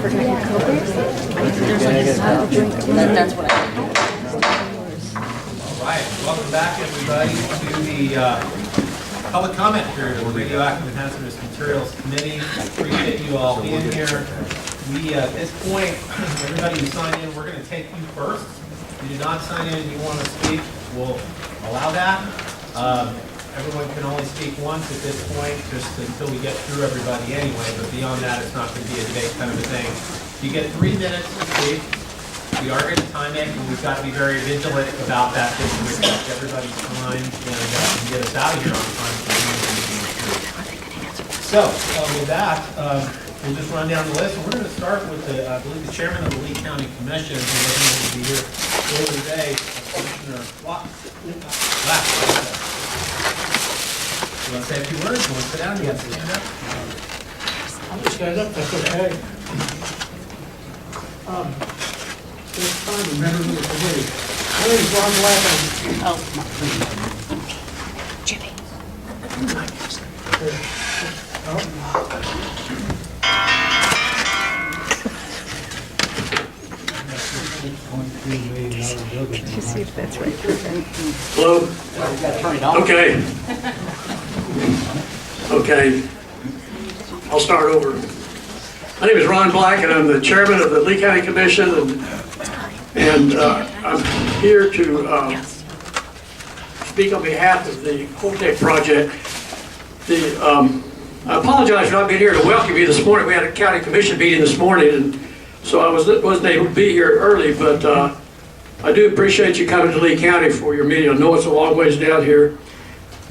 That's what I think. All right, welcome back everybody to the public comment period of the Radioactive and Hazardous Materials Committee. Appreciate you all being here. At this point, everybody who signed in, we're going to take you first. If you did not sign in and you want to speak, we'll allow that. Everyone can only speak once at this point, just until we get through everybody anyway, but beyond that, it's not going to be a debate kind of a thing. You get 3 minutes to speak. We are going to time it, and we've got to be very vigilant about that, just to respect everybody's time and get us out of here on time. So, with that, we'll just run down the list. And we're going to start with, I believe, the chairman of the Lee County Commission, who wasn't able to be here earlier today, Commissioner Watt. You want to say a few words? You want to sit down? You have to stand up? I'll just stand up, that's okay. It's time to remember me for me. My name is Ron Black. Oh, Jimmy. Could you see if that's right? Hello? Okay. Okay. I'll start over. My name is Ron Black, and I'm the chairman of the Lee County Commission, and I'm here to speak on behalf of the Holtec project. I apologize for not being here to welcome you this morning. We had a county commission meeting this morning, and so I wasn't able to be here early, but I do appreciate you coming to Lee County for your meeting. I know it's a long ways down here.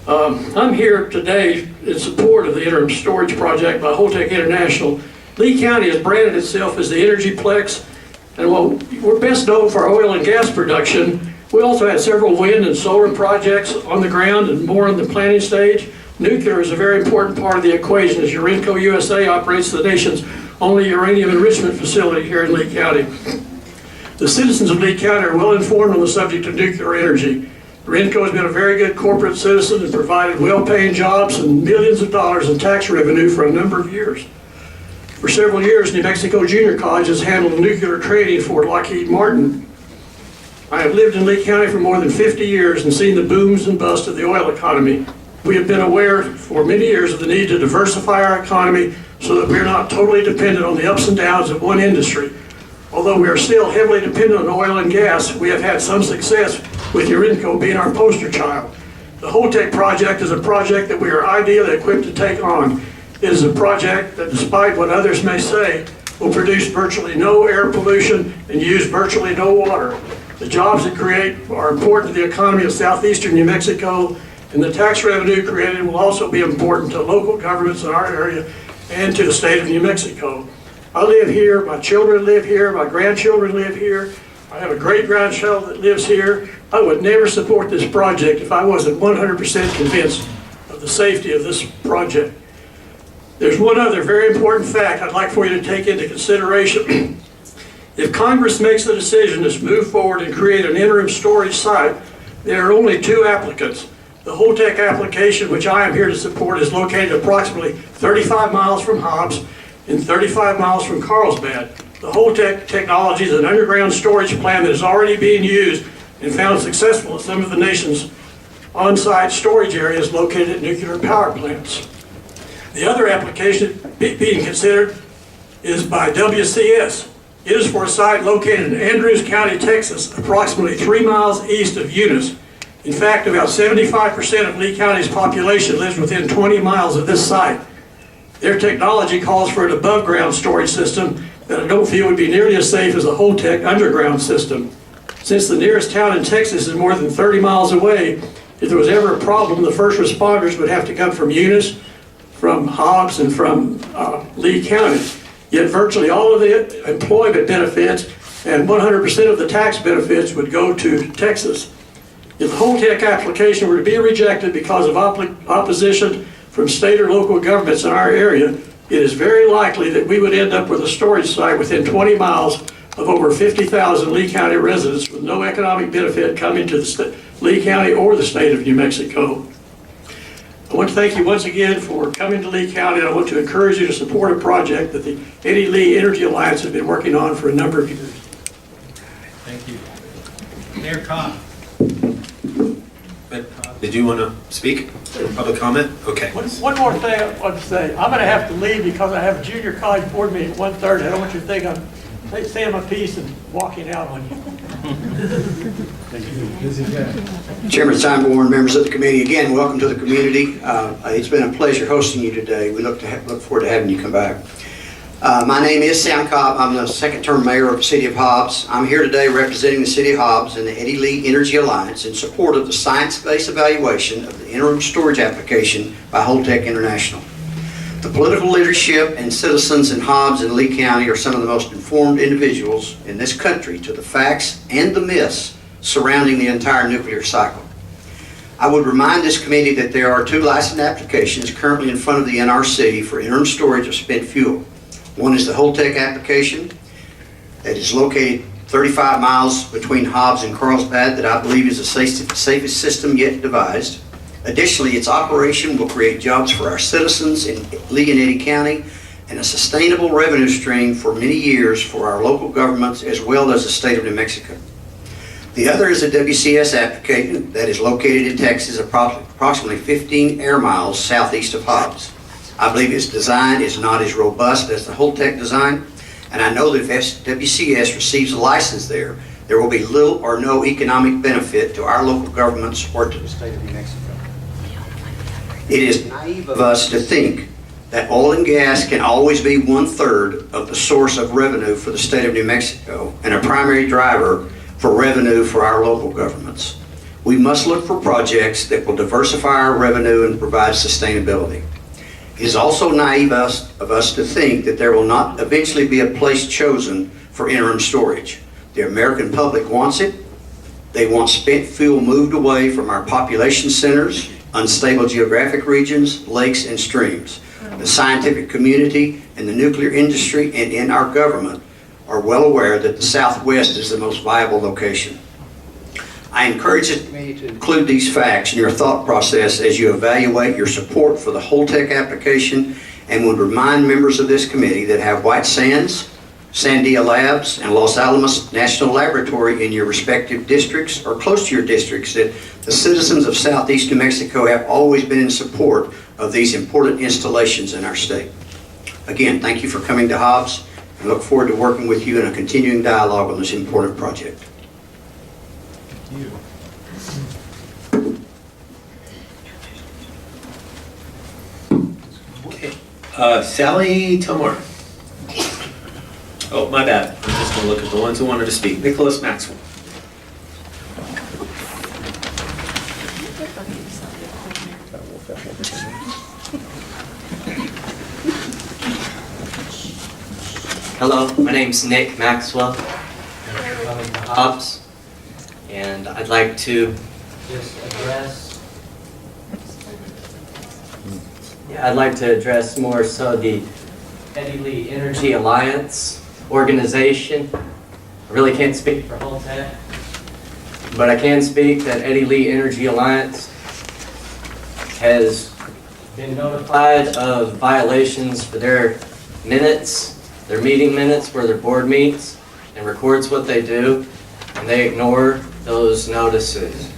I'm here today in support of the interim storage project by Holtec International. Lee County has branded itself as the Energyplex, and while we're best known for oil and gas production, we also have several wind and solar projects on the ground and more in the planning stage. Nuclear is a very important part of the equation, as Urenco USA operates the nation's only uranium enrichment facility here in Lee County. The citizens of Lee County are well informed on the subject of nuclear energy. Urenco has been a very good corporate citizen and provided well-paying jobs and millions of dollars in tax revenue for a number of years. For several years, New Mexico Junior College has handled nuclear training for Lockheed Martin. I have lived in Lee County for more than 50 years and seen the booms and busts of the oil economy. We have been aware for many years of the need to diversify our economy so that we are not totally dependent on the ups and downs of one industry. Although we are still heavily dependent on oil and gas, we have had some success with Urenco being our poster child. The Holtec project is a project that we are ideally equipped to take on. It is a project that, despite what others may say, will produce virtually no air pollution and use virtually no water. The jobs it creates are important to the economy of southeastern New Mexico, and the tax revenue created will also be important to local governments in our area and to the state of New Mexico. I live here, my children live here, my grandchildren live here. I have a great-grandchild that lives here. I would never support this project if I wasn't 100% convinced of the safety of this project. There's one other very important fact I'd like for you to take into consideration. If Congress makes the decision to move forward and create an interim storage site, there are only 2 applicants. The Holtec application, which I am here to support, is located approximately 35 miles from Hobbs and 35 miles from Carlsbad. The Holtec technology is an underground storage plan that is already being used and found successful at some of the nation's on-site storage areas located at nuclear power plants. The other application being considered is by WCS. It is for a site located in Andrews County, Texas, approximately 3 miles east of Eunice. In fact, about 75% of Lee County's population lives within 20 miles of this site. Their technology calls for an above-ground storage system that I don't feel would be nearly as safe as a Holtec underground system. Since the nearest town in Texas is more than 30 miles away, if there was ever a problem, the first responders would have to come from Eunice, from Hobbs, and from Lee County. Yet virtually all of the employment benefits and 100% of the tax benefits would go to Texas. If the Holtec application were to be rejected because of opposition from state or local governments in our area, it is very likely that we would end up with a storage site within 20 miles of over 50,000 Lee County residents with no economic benefit coming to Lee County or the state of New Mexico. I want to thank you once again for coming to Lee County, and I want to encourage you to support a project that the Eddy Lee Energy Alliance has been working on for a number of years. Thank you. Mayor Cobb. Did you want to speak? Public comment? Okay. One more thing I want to say. I'm going to have to leave because I have a junior college board meeting at 1:30. I don't want you to think I'm saying my piece and walking out on you. Chairman Steinborn, members of the committee, again, welcome to the community. It's been a pleasure hosting you today. We look forward to having you come back. My name is Sam Cobb. I'm the second-term mayor of the City of Hobbs. I'm here today representing the City of Hobbs and the Eddy Lee Energy Alliance in support of the science-based evaluation of the interim storage application by Holtec International. The political leadership and citizens in Hobbs and Lee County are some of the most informed individuals in this country to the facts and the myths surrounding the entire nuclear cycle. I would remind this committee that there are 2 licensed applications currently in front of the NRC for interim storage of spent fuel. One is the Holtec application that is located 35 miles between Hobbs and Carlsbad that I believe is the safest system yet devised. Additionally, its operation will create jobs for our citizens in Lee and Eddy County and a sustainable revenue stream for many years for our local governments as well as the state of New Mexico. The other is a WCS application that is located in Texas, approximately 15 air miles southeast of Hobbs. I believe its design is not as robust as the Holtec design, and I know that if WCS receives a license there will be little or no economic benefit to our local governments or to the state of New Mexico. It is naive of us to think that oil and gas can always be 1/3 of the source of revenue for the state of New Mexico and a primary driver for revenue for our local governments. We must look for projects that will diversify our revenue and provide sustainability. It is also naive of us to think that there will not eventually be a place chosen for interim storage. The American public wants it. They want spent fuel moved away from our population centers, unstable geographic regions, lakes, and streams. The scientific community and the nuclear industry and in our government are well aware that the Southwest is the most viable location. I encourage the committee to include these facts in your thought process as you evaluate your support for the Holtec application, and would remind members of this committee that have White Sands, Sandia Labs, and Los Alamos National Laboratory in your respective districts or close to your districts that the citizens of Southeast New Mexico have always been in support of these important installations in our state. Again, thank you for coming to Hobbs, and look forward to working with you in a continuing dialogue on this important project. Thank you. Okay. Sally Tomar. Oh, my bad. I'm just going to look at the ones who wanted to speak. Nicholas Maxwell. Hello, my name's Nick Maxwell. I'm coming to Hobbs, and I'd like to just address more so the Eddy Lee Energy Alliance organization. I really can't speak for Holtec, but I can speak that Eddy Lee Energy Alliance has been notified of violations for their minutes, their meeting minutes where their board meets and records what they do, and they ignore those notices.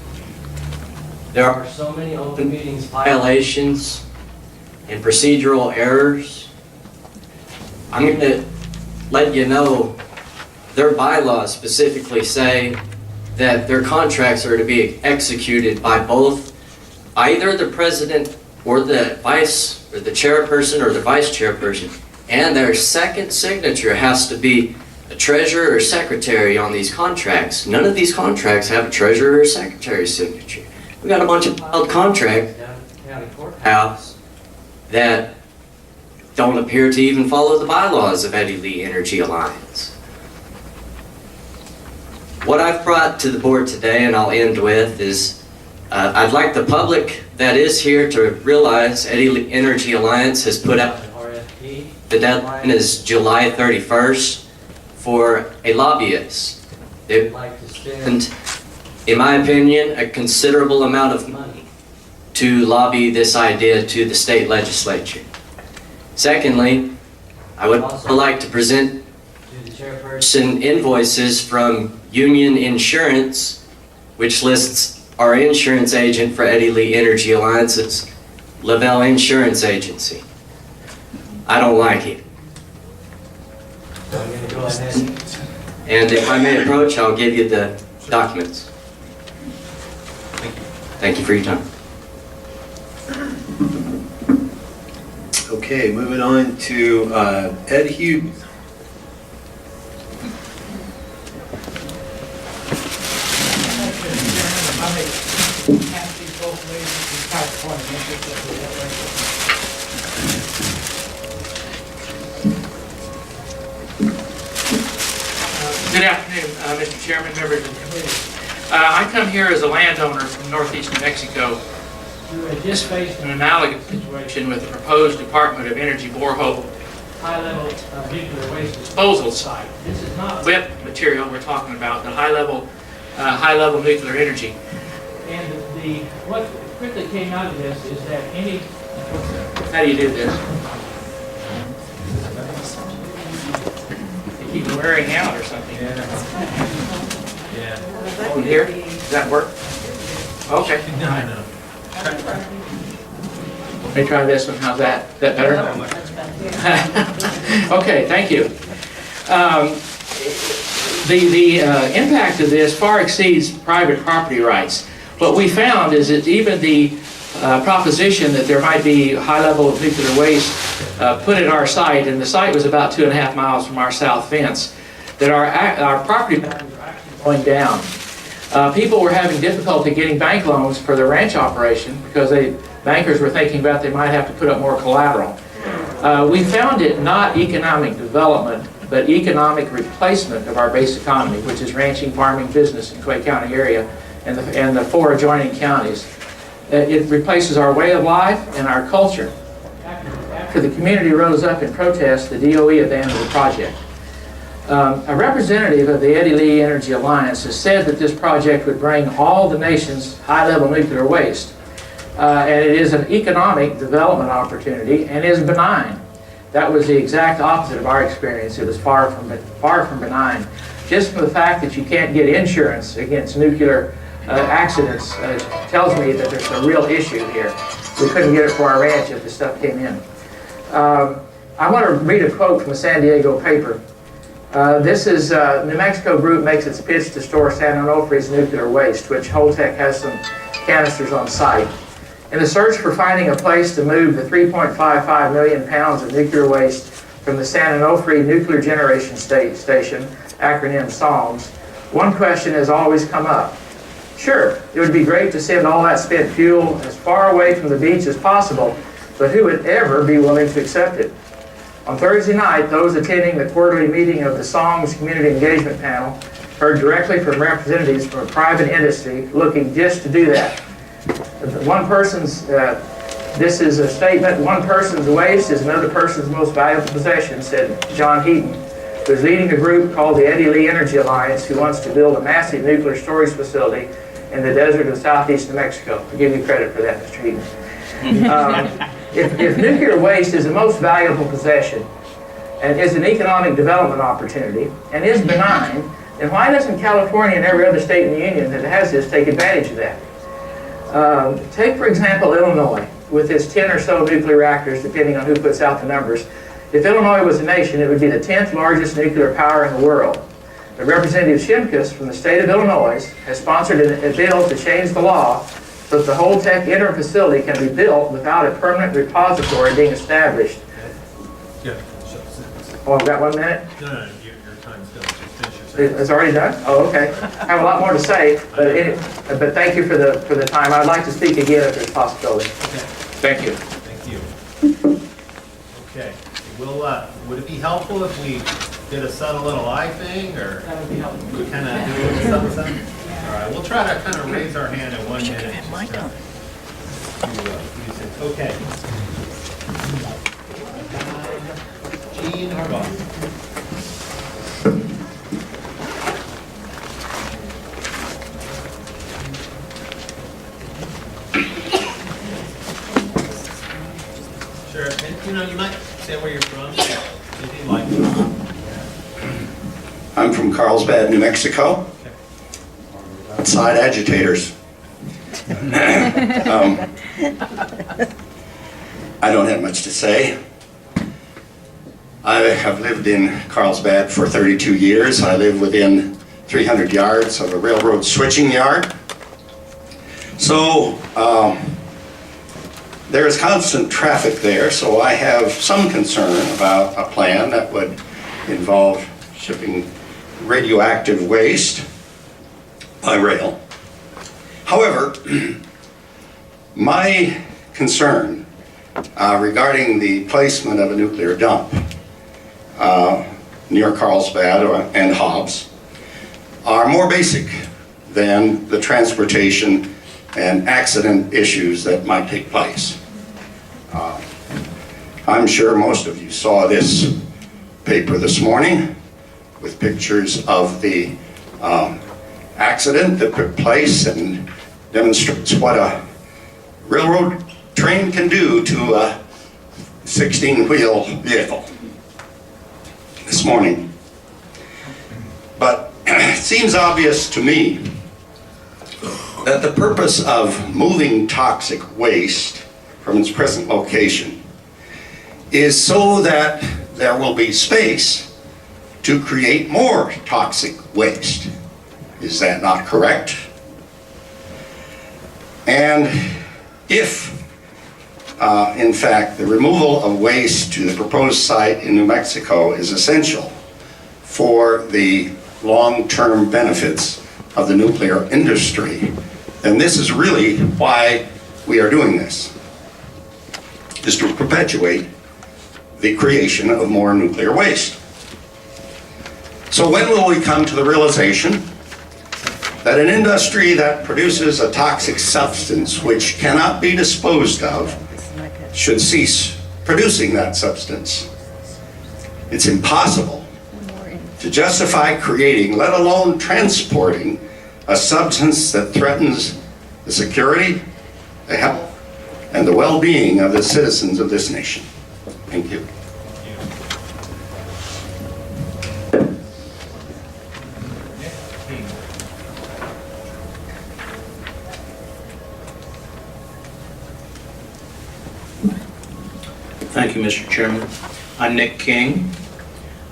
There are so many open meetings violations and procedural errors. I'm going to let you know their bylaws specifically say that their contracts are to be executed by either the president or the vice or the chairperson or the vice chairperson, and their second signature has to be a treasurer or secretary on these contracts. None of these contracts have a treasurer or secretary signature. We got a bunch of filed contracts down at the county courthouse that don't appear to even follow the bylaws of Eddy Lee Energy Alliance. What I've brought to the board today, and I'll end with, is I'd like the public that is here to realize Eddy Lee Energy Alliance has put out an RFP. The deadline is July 31st for a lobbyist. They would like to spend, in my opinion, a considerable amount of money to lobby this idea to the state legislature. Secondly, I would also like to present to the chairperson invoices from Union Insurance, which lists our insurance agent for Eddy Lee Energy Alliance. It's Lavelle Insurance Agency. I don't like it. So I'm going to go ahead, and if I may approach, I'll give you the documents. Thank you for your time. Okay, moving on to Ed Hughes. Good afternoon, Mr. Chairman, members of the committee. I come here as a landowner from northeast New Mexico who had just faced an analogous situation with the proposed Department of Energy borehole high-level nuclear waste disposal site. This is not WIP material we're talking about, the high-level nuclear energy. And what quickly came out of this is that how do you do this? You keep wearing out or something. Yeah. Over here? Does that work? Okay. No, I know. Let me try this one. How's that? Is that better? Okay, thank you. The impact of this far exceeds private property rights. What we found is that even the proposition that there might be high-level nuclear waste put at our site, and the site was about 2.5 miles from our south fence, that our property values are actually going down. People were having difficulty getting bank loans for their ranch operation because bankers were thinking about they might have to put up more collateral. We found it not economic development, but economic replacement of our base economy, which is ranching, farming, business in Clay County area and the 4 adjoining counties. It replaces our way of life and our culture. After the community rose up in protest, the DOE abandoned the project. A representative of the Eddy Lee Energy Alliance has said that this project would bring all the nation's high-level nuclear waste. And it is an economic development opportunity and is benign. That was the exact opposite of our experience. It was far from benign. Just from the fact that you can't get insurance against nuclear accidents tells me that there's a real issue here. We couldn't get it for our ranch if the stuff came in. I want to read a quote from the San Diego paper. This is New Mexico group makes its pitch to store San Onofre's nuclear waste, which Holtec has some canisters on site. In the search for finding a place to move the 3.55 million pounds of nuclear waste from the San Onofre Nuclear Generation Station, acronym SONGS, one question has always come up. Sure, it would be great to send all that spent fuel as far away from the beach as possible, but who would ever be willing to accept it? On Thursday night, those attending the quarterly meeting of the SONGS Community Engagement Panel heard directly from representatives from a private industry looking just to do that. This is a statement, one person's waste is another person's most valuable possession, said John Heaton, who is leading a group called the Eddy Lee Energy Alliance, who wants to build a massive nuclear storage facility in the desert of southeast New Mexico. I'll give you credit for that, Mr. Heaton. If nuclear waste is the most valuable possession and is an economic development opportunity and is benign, then why doesn't California and every other state in the union that has this take advantage of that? Take, for example, Illinois, with its 10 or so nuclear reactors, depending on who puts out the numbers. If Illinois was a nation, it would be the 10th largest nuclear power in the world. But Representative Shimkus from the state of Illinois has sponsored a bill to change the law so that the Holtec Interim facility can be built without a permanent repository being established. Yeah. Oh, I've got 1 minute? No, your time's done. Just finish your sentence. It's already done? Oh, okay. I have a lot more to say, but thank you for the time. I'd like to speak again if there's possibility. Okay. Thank you. Thank you. Okay. Would it be helpful if we did a subtle little eye thing, or That would be helpful. we kind of do a little something? All right. We'll try to kind of raise our hand in 1 minute. Okay. Gene Harbaugh. I'm from Carlsbad, New Mexico. Outside agitators. I don't have much to say. I have lived in Carlsbad for 32 years. I live within 300 yards of a railroad switching yard. So there is constant traffic there, so I have some concern about a plan that would involve shipping radioactive waste by rail. However, my concern regarding the placement of a nuclear dump near Carlsbad and Hobbs are more basic than the transportation and accident issues that might take place. I'm sure most of you saw this paper this morning with pictures of the accident that took place and demonstrates what a railroad train can do to a 16-wheel vehicle this morning. But it seems obvious to me that the purpose of moving toxic waste from its present location is so that there will be space to create more toxic waste. Is that not correct? And if, in fact, the removal of waste to the proposed site in New Mexico is essential for the long-term benefits of the nuclear industry, then this is really why we are doing this, is to perpetuate the creation of more nuclear waste. So when will we come to the realization that an industry that produces a toxic substance which cannot be disposed of should cease producing that substance? It's impossible to justify creating, let alone transporting, a substance that threatens the security, the health, and the well-being of the citizens of this nation. Thank you. Thank you, Mr. Chairman. I'm Nick King.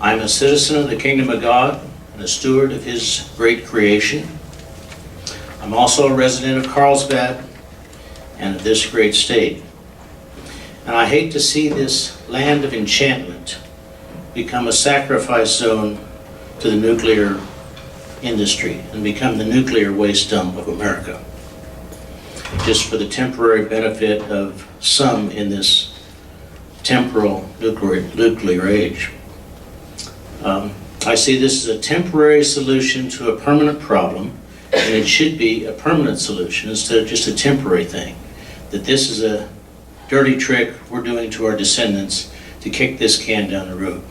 I'm a citizen of the Kingdom of God and a steward of His great creation. I'm also a resident of Carlsbad and of this great state. And I hate to see this land of enchantment become a sacrifice zone to the nuclear industry and become the nuclear waste dump of America, just for the temporary benefit of some in this temporal nuclear age. I see this as a temporary solution to a permanent problem, and it should be a permanent solution instead of just a temporary thing. That this is a dirty trick we're doing to our descendants to kick this can down the road,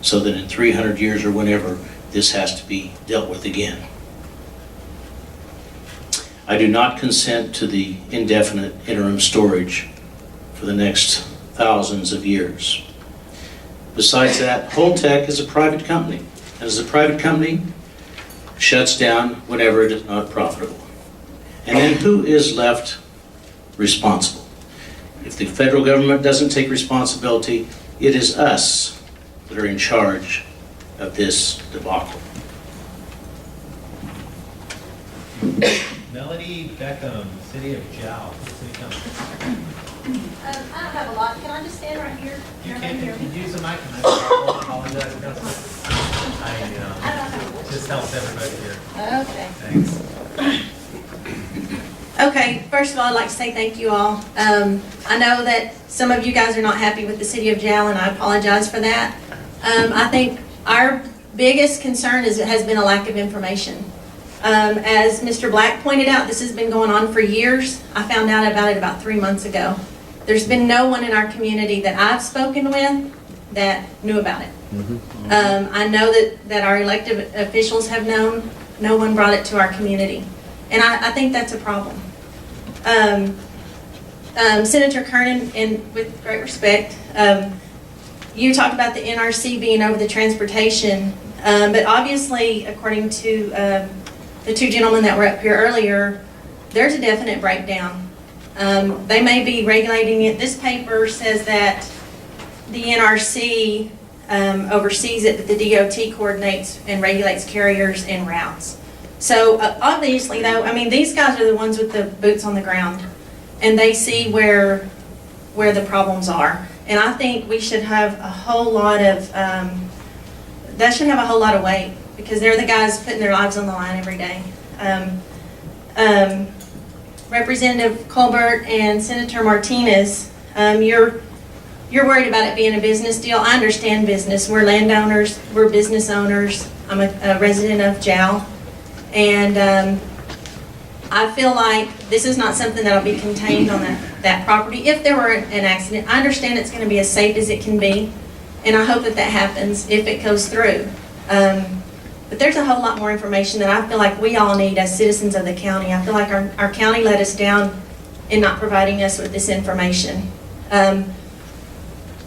so that in 300 years or whenever, this has to be dealt with again. I do not consent to the indefinite interim storage for the next thousands of years. Besides that, Holtec is a private company, and as a private company, shuts down whenever it is not profitable. And then who is left responsible? If the federal government doesn't take responsibility, it is us that are in charge of this debacle. Melody Beckham, City of Jow. City Council. I don't have a lot. Can I just stand right here? You can use the mic, and I apologize. Just helps everybody here. Okay. Thanks. Okay, first of all, I'd like to say thank you all. I know that some of you guys are not happy with the City of Jow, and I apologize for that. I think our biggest concern has been a lack of information. As Mr. Black pointed out, this has been going on for years. I found out about it about 3 months ago. There's been no one in our community that I've spoken with that knew about it. I know that our elected officials have known. No one brought it to our community. And I think that's a problem. Senator Kernan, and with great respect, you talked about the NRC being over the transportation. But obviously, according to the two gentlemen that were up here earlier, there's a definite breakdown. They may be regulating it. This paper says that the NRC oversees it, but the DOT coordinates and regulates carriers and routes. So obviously though, I mean, these guys are the ones with the boots on the ground, and they see where the problems are. And I think we should have a whole lot of, that should have a whole lot of weight, because they're the guys putting their lives on the line every day. Representative Colbert and Senator Martinez, you're worried about it being a business deal. I understand business. We're landowners, we're business owners. I'm a resident of JAL. And I feel like this is not something that'll be contained on that property. If there were an accident, I understand it's going to be as safe as it can be, and I hope that happens if it goes through. But there's a whole lot more information that I feel like we all need as citizens of the county. I feel like our county let us down in not providing us with this information.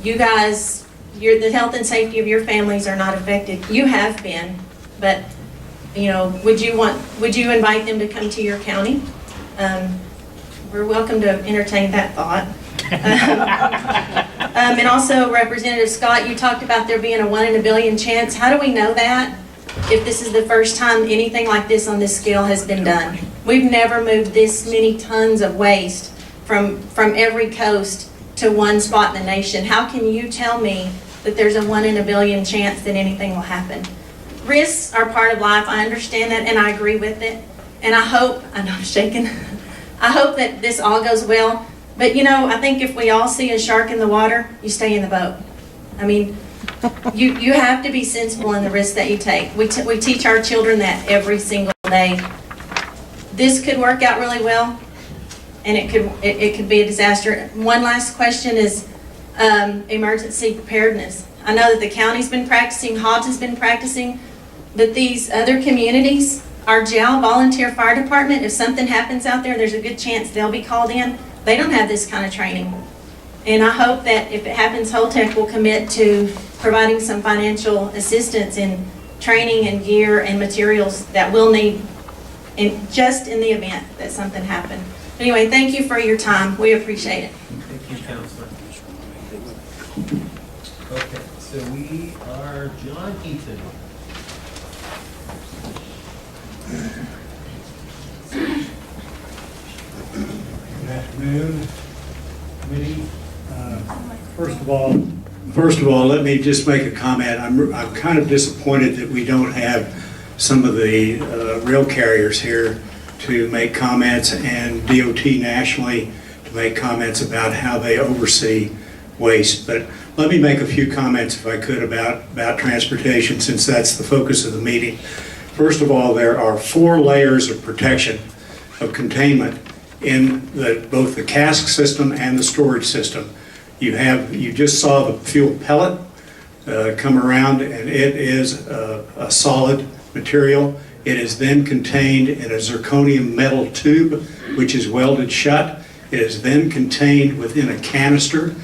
You guys, the health and safety of your families are not affected. You have been, but you know, would you invite them to come to your county? We're welcome to entertain that thought. And also, Representative Scott, you talked about there being a 1 in a billion chance. How do we know that if this is the first time anything like this on this scale has been done? We've never moved this many tons of waste from every coast to one spot in the nation. How can you tell me that there's a 1 in a billion chance that anything will happen? Risks are part of life. I understand that, and I agree with it. And I know I'm shaking. I hope that this all goes well. But you know, I think if we all see a shark in the water, you stay in the boat. I mean, you have to be sensible in the risks that you take. We teach our children that every single day. This could work out really well, and it could be a disaster. One last question is emergency preparedness. I know that the county's been practicing, Hobbs has been practicing, but these other communities, our JAL volunteer fire department, if something happens out there, there's a good chance they'll be called in. They don't have this kind of training. And I hope that if it happens, Holtec will commit to providing some financial assistance in training and gear and materials that we'll need just in the event that something happened. Anyway, thank you for your time. We appreciate it. Thank you, Councilor. Okay, so we are John Eaton. Good afternoon, committee. First of all, let me just make a comment. I'm kind of disappointed that we don't have some of the rail carriers here to make comments, and DOT nationally to make comments about how they oversee waste. But let me make a few comments, if I could, about transportation, since that's the focus of the meeting. First of all, there are 4 layers of protection, of containment, in both the cask system and the storage system. You just saw the fuel pellet come around, and it is a solid material. It is then contained in a zirconium metal tube, which is welded shut. It is then contained within a canister,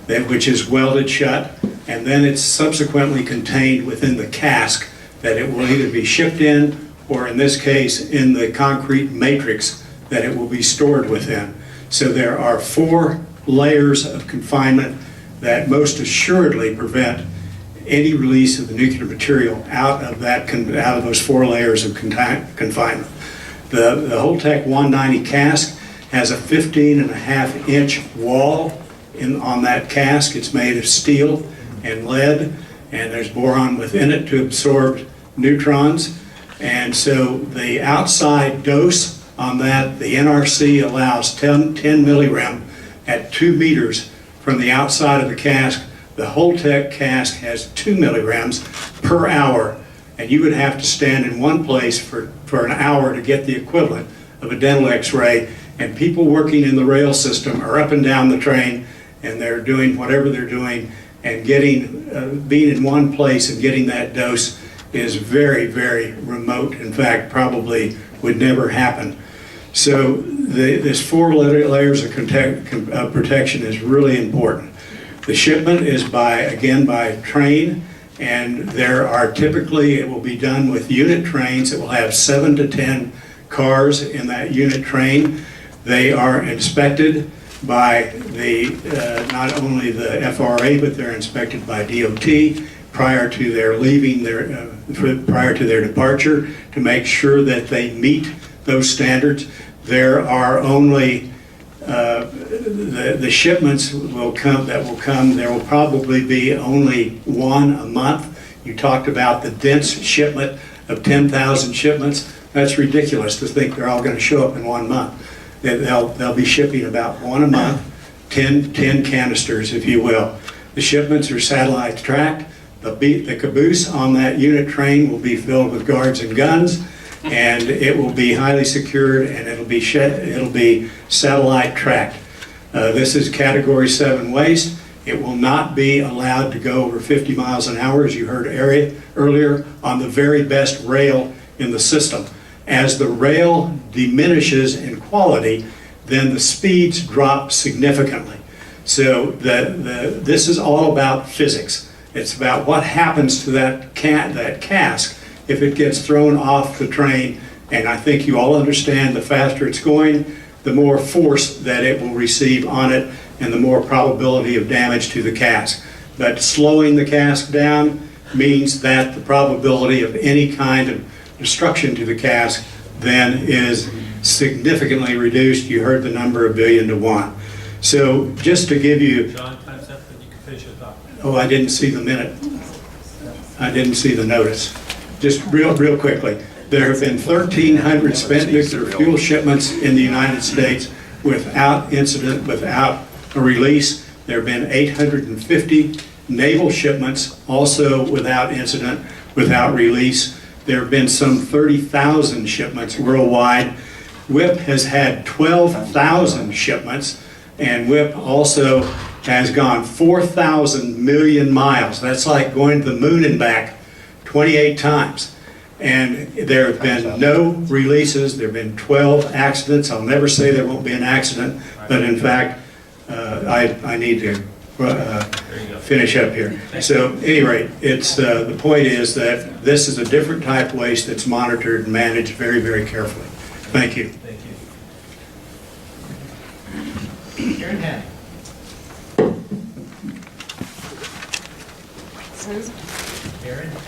which is welded shut, and then it's subsequently contained within the cask that it will either be shipped in, or in this case, in the concrete matrix that it will be stored within. So there are 4 layers of confinement that most assuredly prevent any release of the nuclear material out of those 4 layers of confinement. The Holtec 190 cask has a 15.5-inch wall on that cask. It's made of steel and lead, and there's boron within it to absorb neutrons. And so the outside dose on that, the NRC allows 10 millirem at 2 meters from the outside of the cask. The Holtec cask has 2 milligrams per hour, and you would have to stand in one place for an hour to get the equivalent of a dental x-ray. And people working in the rail system are up and down the train, and they're doing whatever they're doing, and being in one place and getting that dose is very, very remote. In fact, probably would never happen. So this 4 layers of protection is really important. The shipment is by train, And there are typically, it will be done with unit trains. It will have 7 to 10 cars in that unit train. They are inspected by not only the FRA, but they're inspected by DOT prior to their leaving, prior to their departure, to make sure that they meet those standards. There are only the shipments that will come. There will probably be only one a month. You talked about the dense shipment of 10,000 shipments. That's ridiculous to think they're all going to show up in 1 month. They'll be shipping about one a month, 10 canisters, if you will. The shipments are satellite tracked. The caboose on that unit train will be filled with guards and guns, and it will be highly secured, and it'll be satellite tracked. This is Category 7 waste. It will not be allowed to go over 50 miles an hour, as you heard earlier, on the very best rail in the system. As the rail diminishes in quality, then the speeds drop significantly. So this is all about physics. It's about what happens to that cask if it gets thrown off the train. And I think you all understand, the faster it's going, the more force that it will receive on it, and the more probability of damage to the cask. But slowing the cask down means that the probability of any kind of destruction to the cask then is significantly reduced. You heard the number 1,000,000,000 to 1. So just to give you... John, time's up, and you can finish your thought. Oh, I didn't see the minute. I didn't see the notice. Just real quickly. There have been 1,300 spent nuclear fuel shipments in the United States without incident, without a release. There have been 850 naval shipments, also without incident, without release. There have been some 30,000 shipments worldwide. WIP has had 12,000 shipments, and WIP also has gone 4,000 million miles. That's like going to the moon and back 28 times. And there have been no releases. There have been 12 accidents. I'll never say there won't be an accident, but in fact, I need to finish up here. So at any rate, the point is that this is a different type of waste that's monitored and managed very, very carefully. Thank you. Thank you. Karen Hanning. Karen Hanning.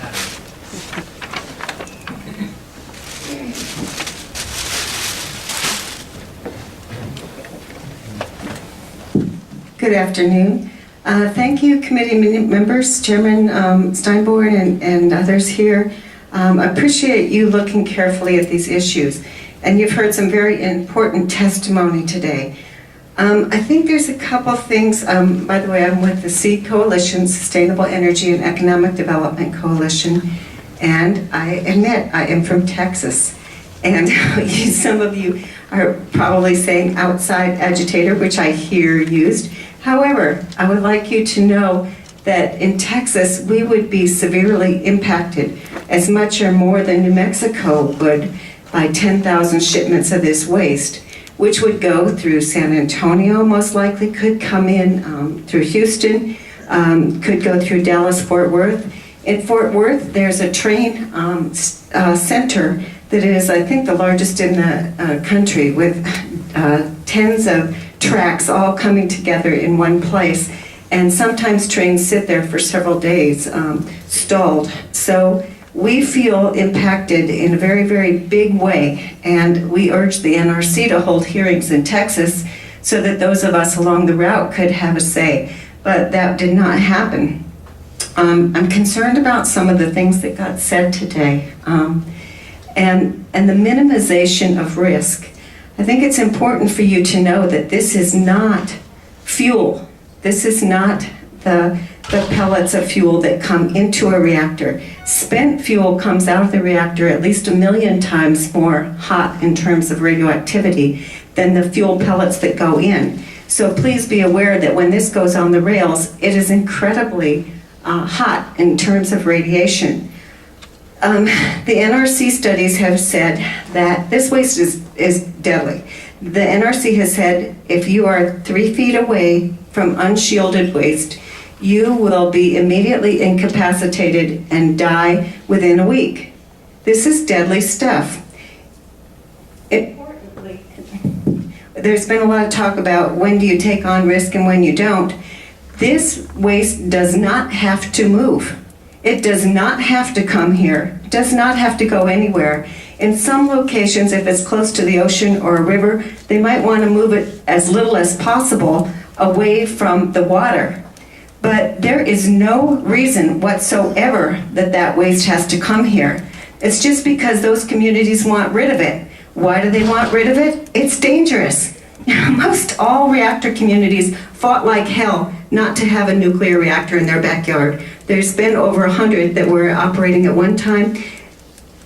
Good afternoon. Thank you, committee members, Chairman Steinborn and others here. I appreciate you looking carefully at these issues. And you've heard some very important testimony today. I think there's a couple things. By the way, I'm with the SEED Coalition, Sustainable Energy and Economic Development Coalition. And I admit, I am from Texas. And some of you are probably saying outside agitator, which I hear used. However, I would like you to know that in Texas, we would be severely impacted, as much or more than New Mexico would, by 10,000 shipments of this waste, which would go through San Antonio, most likely, could come in through Houston, could go through Dallas, Fort Worth. In Fort Worth, there's a train center that is, I think, the largest in the country, with tens of tracks all coming together in one place. And sometimes trains sit there for several days, stalled. So we feel impacted in a very, very big way. And we urge the NRC to hold hearings in Texas so that those of us along the route could have a say. But that did not happen. I'm concerned about some of the things that got said today. And the minimization of risk. I think it's important for you to know that this is not fuel. This is not the pellets of fuel that come into a reactor. Spent fuel comes out of the reactor at least 1,000,000 times more hot in terms of radioactivity than the fuel pellets that go in. So please be aware that when this goes on the rails, it is incredibly hot in terms of radiation. The NRC studies have said that this waste is deadly. The NRC has said if you are 3 feet away from unshielded waste, you will be immediately incapacitated and die within a week. This is deadly stuff. Importantly, there's been a lot of talk about when do you take on risk and when you don't. This waste does not have to move. It does not have to come here. It does not have to go anywhere. In some locations, if it's close to the ocean or a river, they might want to move it as little as possible away from the water. But there is no reason whatsoever that that waste has to come here. It's just because those communities want rid of it. Why do they want rid of it? It's dangerous. Most all reactor communities fought like hell not to have a nuclear reactor in their backyard. There's been over 100 that were operating at one time.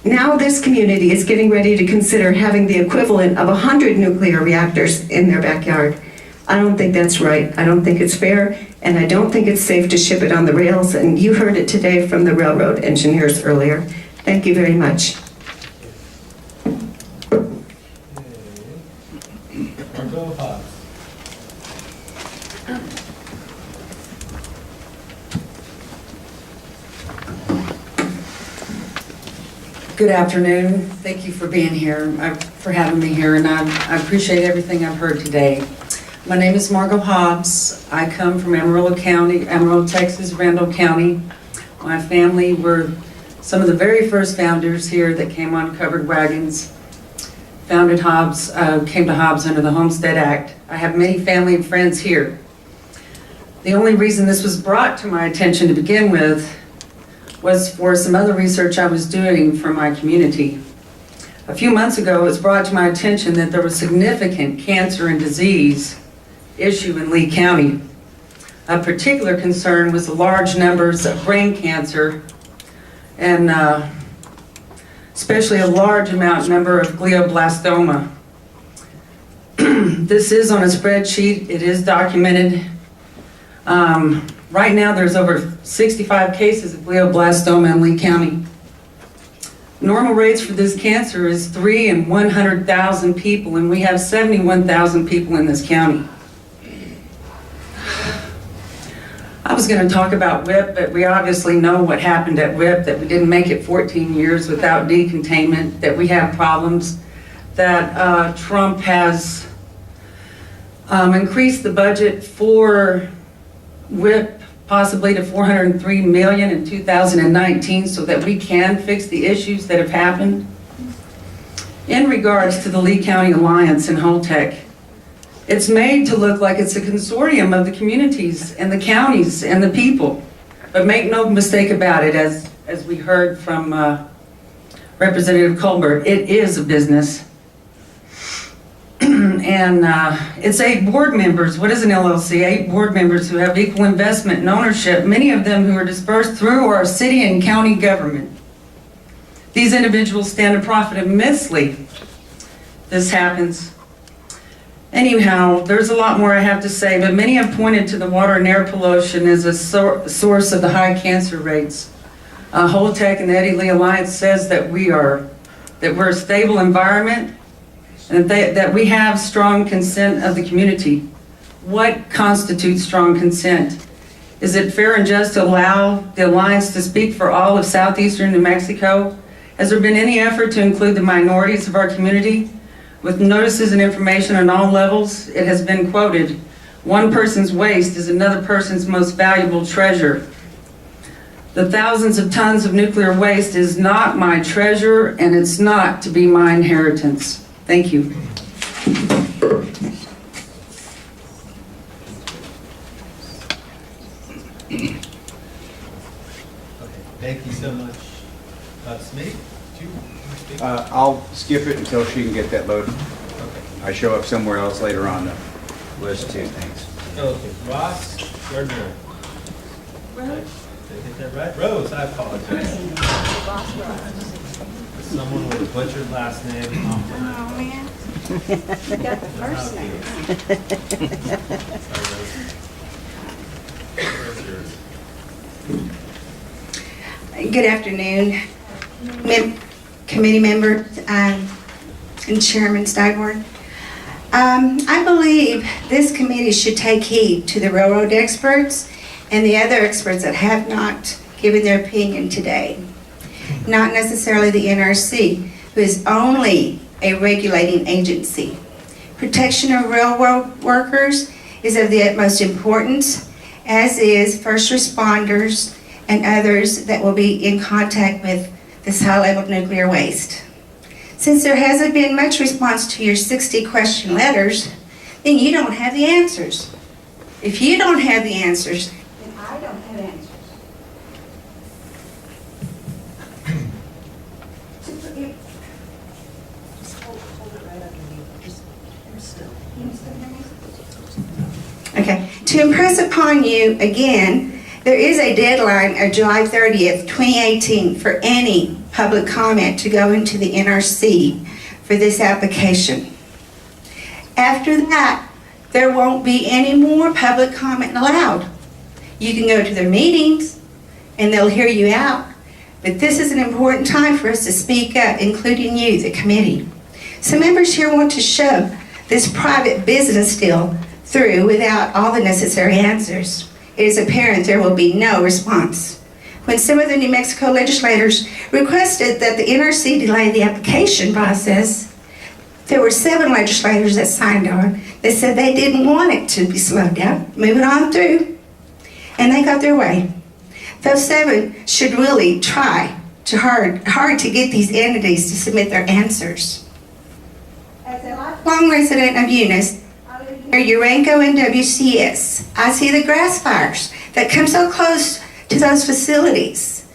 Now this community is getting ready to consider having the equivalent of 100 nuclear reactors in their backyard. I don't think that's right. I don't think it's fair, and I don't think it's safe to ship it on the rails, and you heard it today from the railroad engineers earlier. Thank you very much. Good afternoon. Thank you for being here, for having me here, and I appreciate everything I've heard today. My name is Margot Hobbs. I come from Amarillo County, Amarillo, Texas, Randall County. My family were some of the very first founders here that came on covered wagons. Founded Hobbs, came to Hobbs under the Homestead Act. I have many family and friends here. The only reason this was brought to my attention to begin with was for some other research I was doing for my community. A few months ago, it was brought to my attention that there was significant cancer and disease issue in Lee County. A particular concern was the large numbers of brain cancer and especially a large number of glioblastoma. This is on a spreadsheet. It is documented. Right now, there's over 65 cases of glioblastoma in Lee County. Normal rates for this cancer is 3 in 100,000 people, and we have 71,000 people in this county. I was going to talk about WIP, but we obviously know what happened at WIP, that we didn't make it 14 years without decontainment, that we have problems, that Trump has increased the budget for WIP possibly to $403 million in 2019 so that we can fix the issues that have happened. In regards to the Lee County Alliance and Holtec, it's made to look like it's a consortium of the communities and the counties and the people. But make no mistake about it, as we heard from Representative Colbert, it is a business. And it's 8 board members. What is an LLC? 8 board members who have equal investment and ownership, many of them who are dispersed through our city and county government. These individuals stand to profit immensely. This happens. Anyhow, there's a lot more I have to say, but many have pointed to the water and air pollution as a source of the high cancer rates. Holtec and the Eddy Lee Alliance says that we're a stable environment, and that we have strong consent of the community. What constitutes strong consent? Is it fair and just to allow the Alliance to speak for all of southeastern New Mexico? Has there been any effort to include the minorities of our community? With notices and information on all levels, it has been quoted, "One person's waste is another person's most valuable treasure." The thousands of tons of nuclear waste is not my treasure, and it's not to be my inheritance. Thank you. Okay, thank you so much. Smith, do you want to speak? I'll skip it until she can get that loaded. Okay. I show up somewhere else later on the list too, thanks. Okay, Ross Gardner. Rose. Did I get that right? Rose, I apologize. Someone with a butchered last name. Oh, man. You got the first name. Good afternoon, committee members and Chairman Steinborn. I believe this committee should take heed to the railroad experts and the other experts that have not given their opinion today. Not necessarily the NRC, who is only a regulating agency. Protection of railroad workers is of the utmost importance, as is first responders and others that will be in contact with this high-level nuclear waste. Since there hasn't been much response to your 60 question letters, then you don't have the answers. If you don't have the answers, then I don't have answers. Okay, to impress upon you again, there is a deadline of July 30th, 2018 for any public comment to go into the NRC for this application. After that, there won't be any more public comment allowed. You can go to their meetings and they'll hear you out, but this is an important time for us to speak up, including you, the committee. Some members here want to shove this private business deal through without all the necessary answers. It is apparent there will be no response. When some of the New Mexico legislators requested that the NRC delay the application process, there were 7 legislators that signed on. They said they didn't want it to be slowed down, move it on through, and they got their way. Those 7 should really try hard to get these entities to submit their answers. As a lifelong resident of Eunice, Uranco and WCS, I see the grass fires that come so close to those facilities.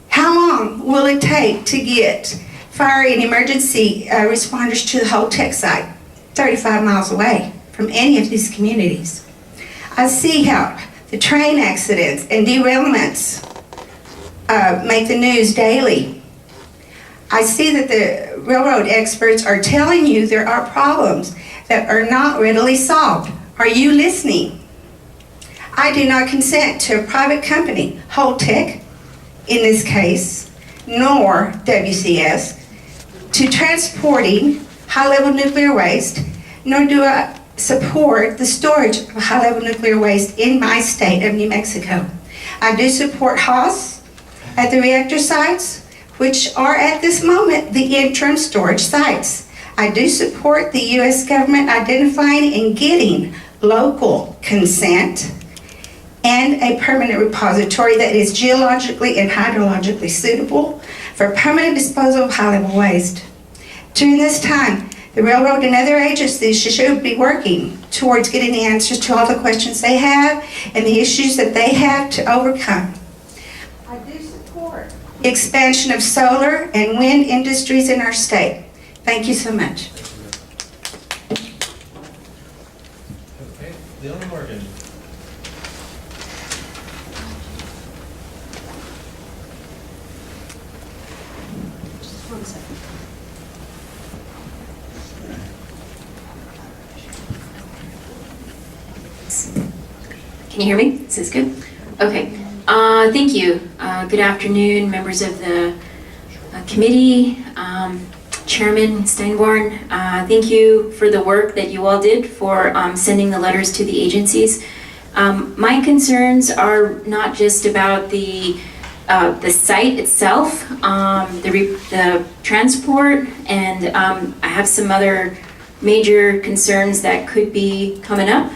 How long will it take to get fire and emergency responders to the whole tech site, 35 miles away from any of these communities? I see how the train accidents and derailments make the news daily. I see that the railroad experts are telling you there are problems that are not readily solved. Are you listening? I do not consent to a private company, Holtec, in this case, nor WCS, to transporting high-level nuclear waste, nor do I support the storage of high-level nuclear waste in my state of New Mexico. I do support Haas at the reactor sites, which are at this moment the interim storage sites. I do support the U.S. government identifying and getting local consent and a permanent repository that is geologically and hydrologically suitable for permanent disposal of high-level waste. During this time, the railroad and other agencies should be working towards getting the answers to all the questions they have and the issues that they have to overcome. I do support the expansion of solar and wind industries in our state. Thank you so much. Okay, Leona Morgan. Just 1 second. Can you hear me? Is this good? Okay. Thank you. Good afternoon, members of the committee, Chairman Steinborn. Thank you for the work that you all did for sending the letters to the agencies. My concerns are not just about the site itself, the transport, and I have some other major concerns that could be coming up.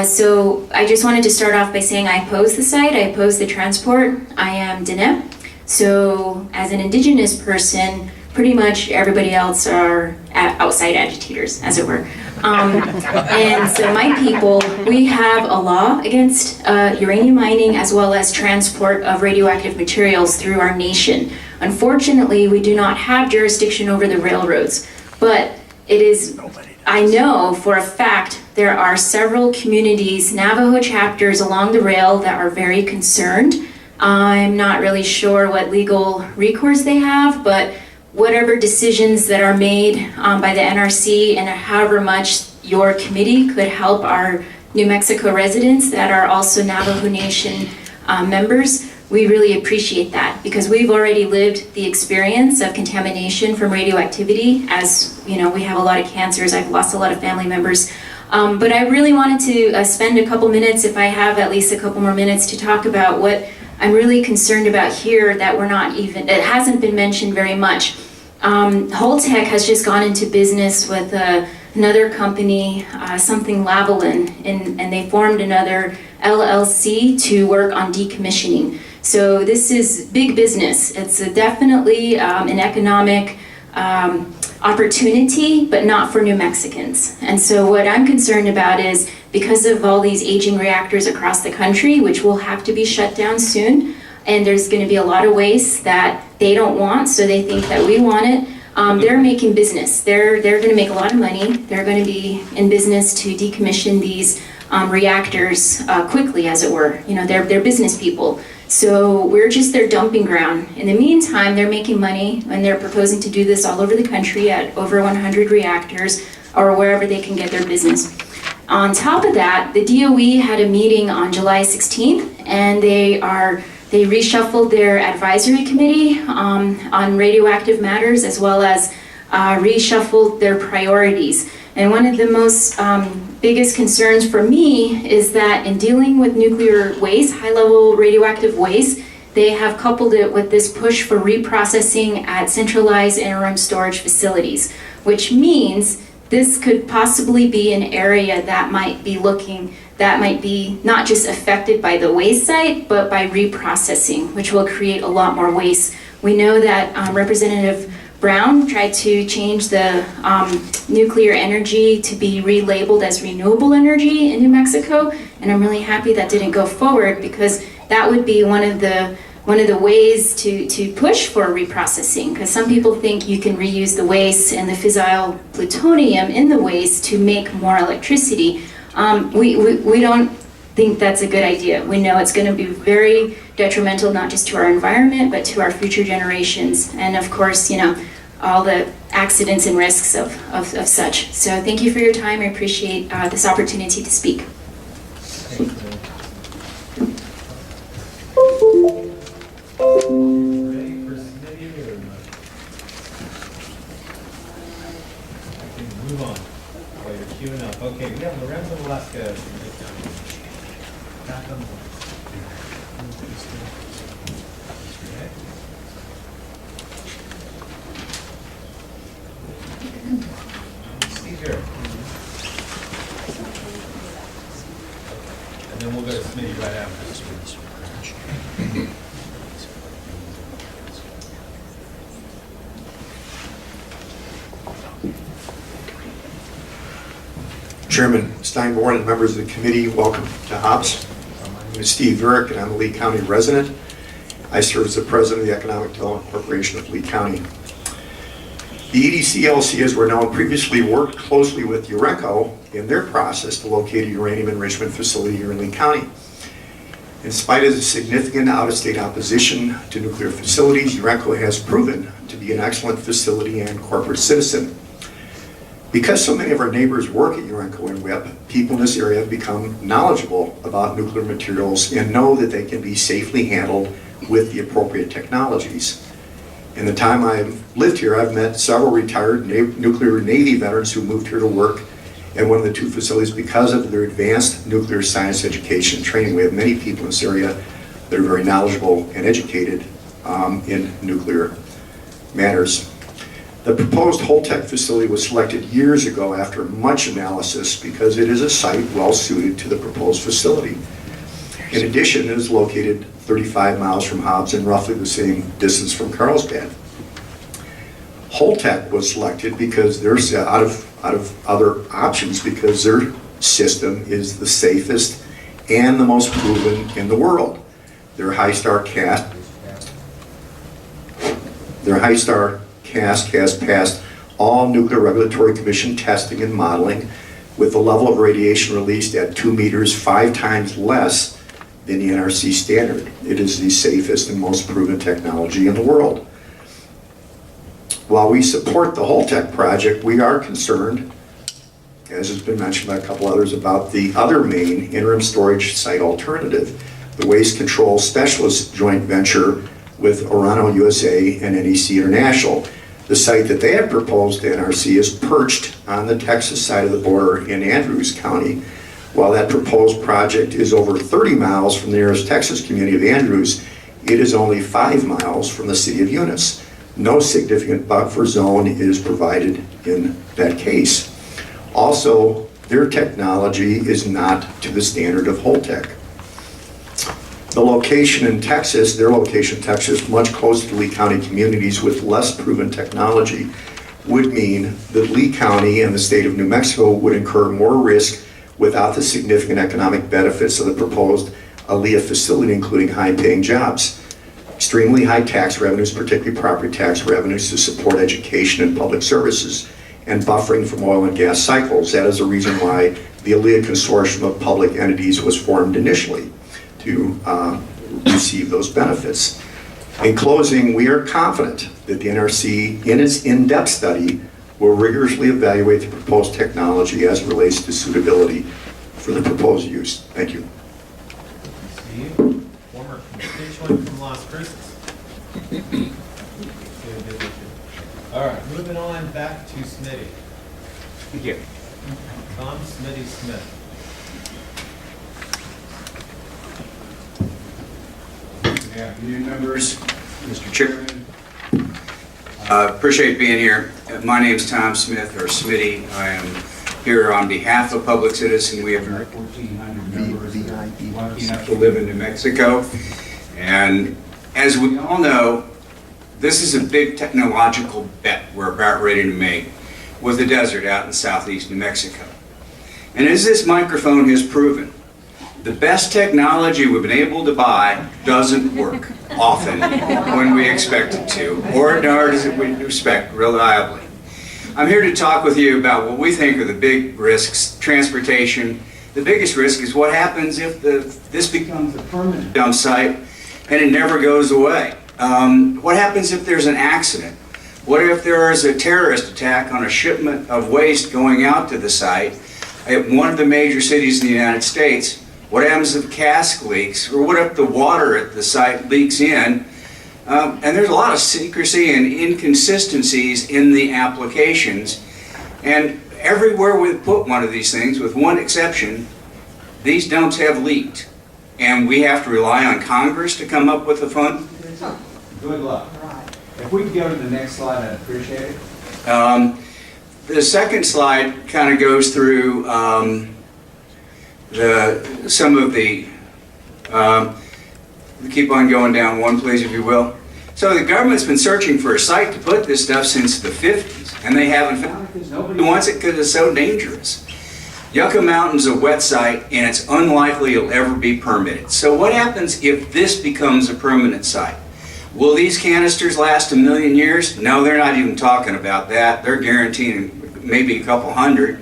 So I just wanted to start off by saying I oppose the site, I oppose the transport. I am Deneb. So as an Indigenous person, pretty much everybody else are outside agitators, as it were. And so my people, we have a law against uranium mining as well as transport of radioactive materials through our nation. Unfortunately, we do not have jurisdiction over the railroads, but it is, I know for a fact there are several communities, Navajo chapters along the rail that are very concerned. I'm not really sure what legal recourse they have, but whatever decisions that are made by the NRC and however much your committee could help our New Mexico residents that are also Navajo Nation members, we really appreciate that because we've already lived the experience of contamination from radioactivity. As you know, we have a lot of cancers. I've lost a lot of family members But I really wanted to spend a couple minutes, if I have at least a couple more minutes, to talk about what I'm really concerned about here that it hasn't been mentioned very much. Holtec has just gone into business with another company, something Lavalin, and they formed another LLC to work on decommissioning. So this is big business. It's definitely an economic opportunity, but not for New Mexicans. And so what I'm concerned about is, because of all these aging reactors across the country, which will have to be shut down soon, and there's going to be a lot of waste that they don't want, so they think that we want it. They're making business. They're going to make a lot of money. They're going to be in business to decommission these reactors quickly, as it were. You know, they're business people. So we're just their dumping ground. In the meantime, they're making money, and they're proposing to do this all over the country at over 100 reactors, or wherever they can get their business. On top of that, the DOE had a meeting on July 16th, and they reshuffled their advisory committee on radioactive matters, as well as reshuffled their priorities. And one of the most biggest concerns for me is that in dealing with nuclear waste, high-level radioactive waste, they have coupled it with this push for reprocessing at centralized interim storage facilities, which means this could possibly be an area that might be not just affected by the waste site, but by reprocessing, which will create a lot more waste. We know that Representative Brown tried to change the nuclear energy to be relabeled as renewable energy in New Mexico, and I'm really happy that didn't go forward, because that would be one of the ways to push for reprocessing, because some people think you can reuse the waste and the fissile plutonium in the waste to make more electricity. We don't think that's a good idea. We know it's going to be very detrimental, not just to our environment, but to our future generations, and of course, you know, all the accidents and risks of such. So thank you for your time. I appreciate this opportunity to speak. Ready for committee or not? I can move on while you're queuing up. Okay, we have Lorenzo Velasquez. Back on the list. Okay. Steve here. And then we'll go to committee right after this. Chairman Steinborn and members of the committee, welcome to Hobbs. My name is Steve Vurick, and I'm a Lee County resident. I serve as the president of the Economic Development Corporation of Lee County. The EDC-LC, as we're known, previously worked closely with Urenco in their process to locate a uranium enrichment facility here in Lee County. In spite of the significant out-of-state opposition to nuclear facilities, Urenco has proven to be an excellent facility and corporate citizen. Because so many of our neighbors work at Urenco and WIP, people in this area have become knowledgeable about nuclear materials and know that they can be safely handled with the appropriate technologies. In the time I've lived here, I've met several retired nuclear Navy veterans who moved here to work at one of the two facilities because of their advanced nuclear science education and training. We have many people in this area that are very knowledgeable and educated in nuclear matters. The proposed Holtec facility was selected years ago after much analysis because it is a site well suited to the proposed facility. In addition, it is located 35 miles from Hobbs and roughly the same distance from Carlsbad. Holtec was selected because they're out of other options because their system is the safest and the most proven in the world. Their high-star cast has passed all Nuclear Regulatory Commission testing and modeling with the level of radiation released at 2 meters, 5 times less than the NRC standard. It is the safest and most proven technology in the world. While we support the Holtec project, we are concerned, as has been mentioned by a couple others, about the other main interim storage site alternative, the Waste Control Specialist joint venture with Orano USA and NEC International. The site that they have proposed to NRC is perched on the Texas side of the border in Andrews County. While that proposed project is over 30 miles from the nearest Texas community of Andrews, it is only 5 miles from the city of Eunice. No significant buffer zone is provided in that case. Also, their technology is not to the standard of Holtec. The location in Texas, their location in Texas, much closer to Lee County communities with less proven technology, would mean that Lee County and the state of New Mexico would incur more risk without the significant economic benefits of the proposed ALEA facility, including high-paying jobs. Extremely high tax revenues, particularly property tax revenues, to support education and public services, and buffering from oil and gas cycles. That is the reason why the ALEA consortium of public entities was formed initially, to receive those benefits. In closing, we are confident that the NRC, in its in-depth study, will rigorously evaluate the proposed technology as it relates to suitability for the proposed use. Thank you. Steve, former constituent from Las Cruces. All right, moving on back to Smitty. Thank you. Tom Smitty Smith. Good afternoon, members, Mr. Chairman. Appreciate being here. My name's Tom Smith, or Smitty. I am here on behalf of Public Citizen. We have 1,400 members lucky enough to live in New Mexico. And as we all know, this is a big technological bet we're about ready to make with the desert out in southeast New Mexico. And as this microphone has proven, the best technology we've been able to buy doesn't work often when we expect it to, or nor does it we expect reliably. I'm here to talk with you about what we think are the big risks. Transportation. The biggest risk is what happens if this becomes a permanent dump site and it never goes away. What happens if there's an accident? What if there is a terrorist attack on a shipment of waste going out to the site at one of the major cities in the United States? What happens if cask leaks? Or what if the water at the site leaks in? And there's a lot of secrecy and inconsistencies in the applications. And everywhere we put one of these things, with one exception, these dumps have leaked. And we have to rely on Congress to come up with the fund. Good luck. If we could go to the next slide, I'd appreciate it. The second slide kind of goes through some of the, keep on going down one please if you will. So the government's been searching for a site to put this stuff since the 50s, and they haven't found it because nobody wants it because it's so dangerous. Yucca Mountain's a wet site, and it's unlikely it'll ever be permitted. So what happens if this becomes a permanent site? Will these canisters last 1,000,000 years? No, they're not even talking about that. They're guaranteeing maybe a couple hundred.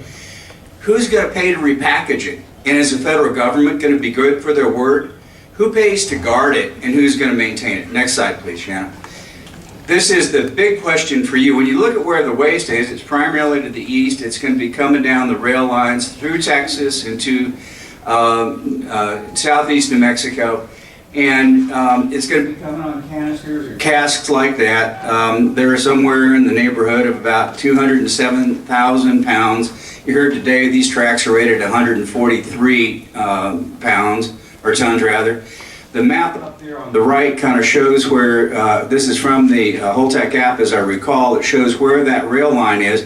Who's going to pay to repackage it? And is the federal government going to be good for their word? Who pays to guard it, and who's going to maintain it? Next slide, please, Shannon. This is the big question for you. When you look at where the waste is, it's primarily to the east. It's going to be coming down the rail lines through Texas into southeast New Mexico. And it's going to be coming on canisters or casks like that. They're somewhere in the neighborhood of about 207,000 pounds. You heard today these tracks are rated 143 pounds, or tons rather. The map up there on the right kind of shows where, this is from the Holtec app as I recall, it shows where that rail line is.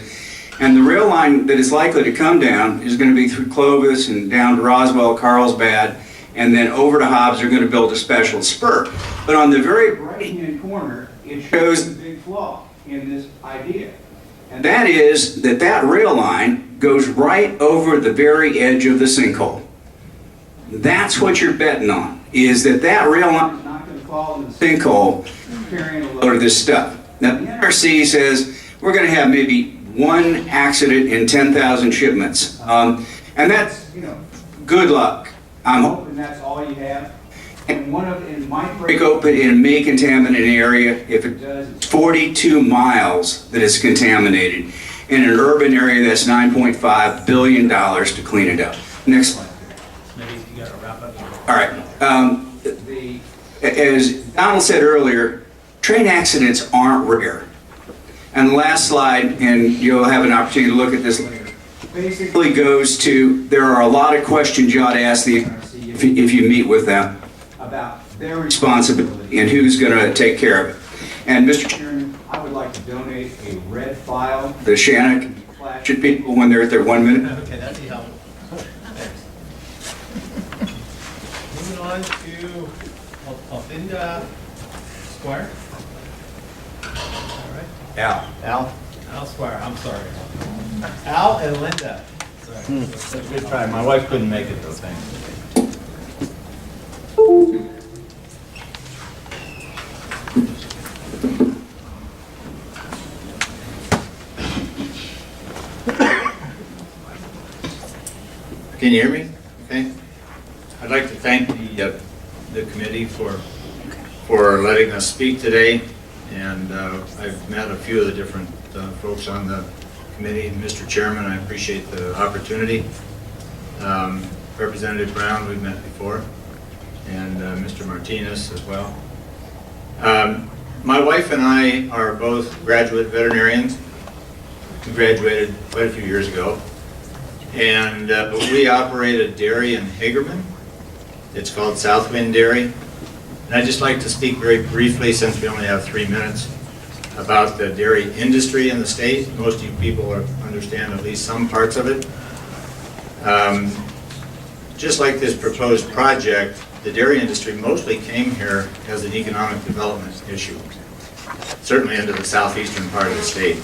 And the rail line that is likely to come down is going to be through Clovis and down to Roswell, Carlsbad, and then over to Hobbs. They're going to build a special spur. But on the very right-hand corner, it shows the big flaw in this idea. And that is that that rail line goes right over the very edge of the sinkhole. That's what you're betting on, is that that rail line is not going to fall in the sinkhole carrying a load of this stuff. Now, the NRC says we're going to have maybe one accident in 10,000 shipments. And that's, good luck. I'm hoping that's all you have. And it might break open and may contaminate an area. If it does, it's 42 miles that it's contaminated in an urban area that's $9.5 billion to clean it up. Next slide. You got to wrap up. All right. As Donald said earlier, train accidents aren't rare. And the last slide, and you'll have an opportunity to look at this later, basically goes to, there are a lot of questions you ought to ask the NRC if you meet with them about their responsibility and who's going to take care of it. And Mr. Chairman, I would like to donate a red file to Shannon can flash at people when they're at their 1 minute. Okay, that'd be helpful. Thanks. Moving on to Alfinda Squire. All right. Al Squire, I'm sorry. Al and Linda. Sorry. That's a good try. My wife couldn't make it though, thanks. Can you hear me? Okay. I'd like to thank the committee for letting us speak today. And I've met a few of the different folks on the committee. Mr. Chairman, I appreciate the opportunity. Representative Brown, we've met before, and Mr. Martinez as well. My wife and I are both graduate veterinarians. We graduated quite a few years ago. And we operate a dairy in Hagerman. It's called Southwind Dairy. And I'd just like to speak very briefly, since we only have 3 minutes, about the dairy industry in the state. Most of you people understand at least some parts of it. Just like this proposed project, the dairy industry mostly came here as an economic development issue, certainly into the southeastern part of the state.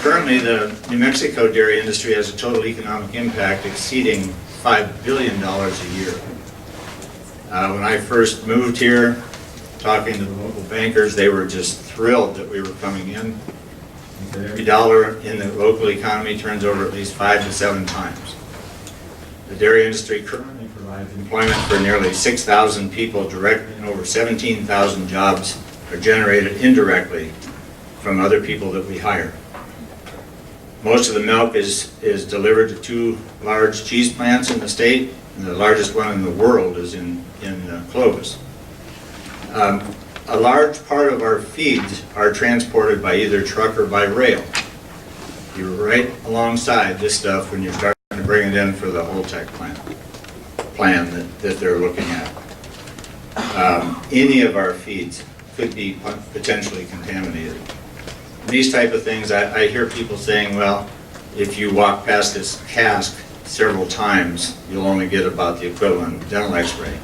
Currently, the New Mexico dairy industry has a total economic impact exceeding $5 billion a year. When I first moved here, talking to the local bankers, they were just thrilled that we were coming in. Every dollar in the local economy turns over at least 5 to 7 times. The dairy industry currently provides employment for nearly 6,000 people directly, and over 17,000 jobs are generated indirectly from other people that we hire. Most of the milk is delivered to 2 large cheese plants in the state, and the largest one in the world is in Clovis. A large part of our feeds are transported by either truck or by rail. You're right alongside this stuff when you're starting to bring it in for the Holtec plan that they're looking at. Any of our feeds could be potentially contaminated. These type of things, I hear people saying, well, if you walk past this cask several times, you'll only get about the equivalent of dental x-ray.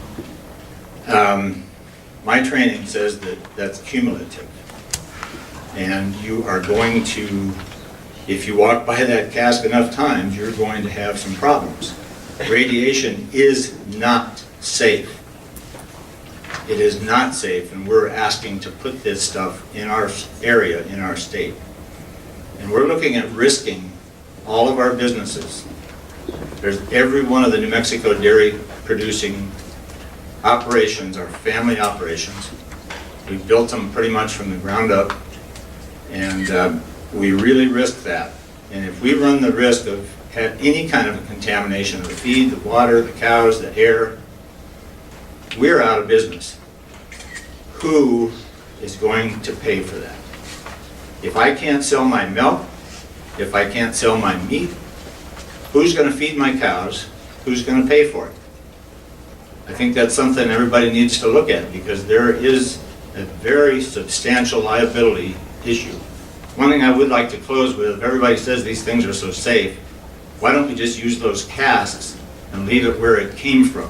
My training says that that's cumulative. And you are going to, if you walk by that cask enough times, you're going to have some problems. Radiation is not safe. It is not safe, and we're asking to put this stuff in our area, in our state. And we're looking at risking all of our businesses. There's every one of the New Mexico dairy producing operations are family operations. We built them pretty much from the ground up, and we really risk that. And if we run the risk of any kind of a contamination of the feed, the water, the cows, the air, we're out of business. Who is going to pay for that? If I can't sell my milk, if I can't sell my meat, who's going to feed my cows? Who's going to pay for it? I think that's something everybody needs to look at, because there is a very substantial liability issue. One thing I would like to close with, if everybody says these things are so safe, why don't we just use those casks and leave it where it came from?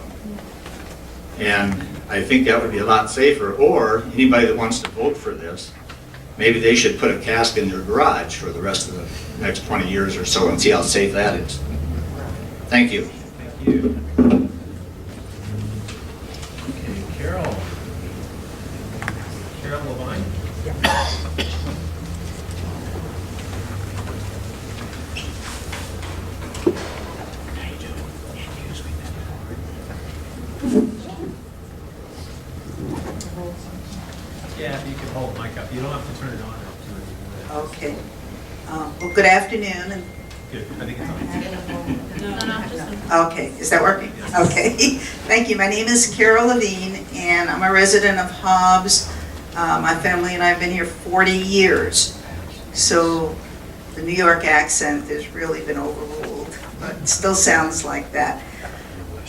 And I think that would be a lot safer. Or anybody that wants to vote for this, maybe they should put a cask in their garage for the rest of the next 20 years or so and see how safe that is. Thank you. Thank you. Okay, Carol. Carol Levine? Yeah, if you could hold the mic up. You don't have to turn it on. Okay. Well, good afternoon. And Good. I think it's on. okay, is that working? Okay. Thank you. My name is Carol Levine, and I'm a resident of Hobbs. My family and I have been here 40 years. So the New York accent has really been overruled, but it still sounds like that.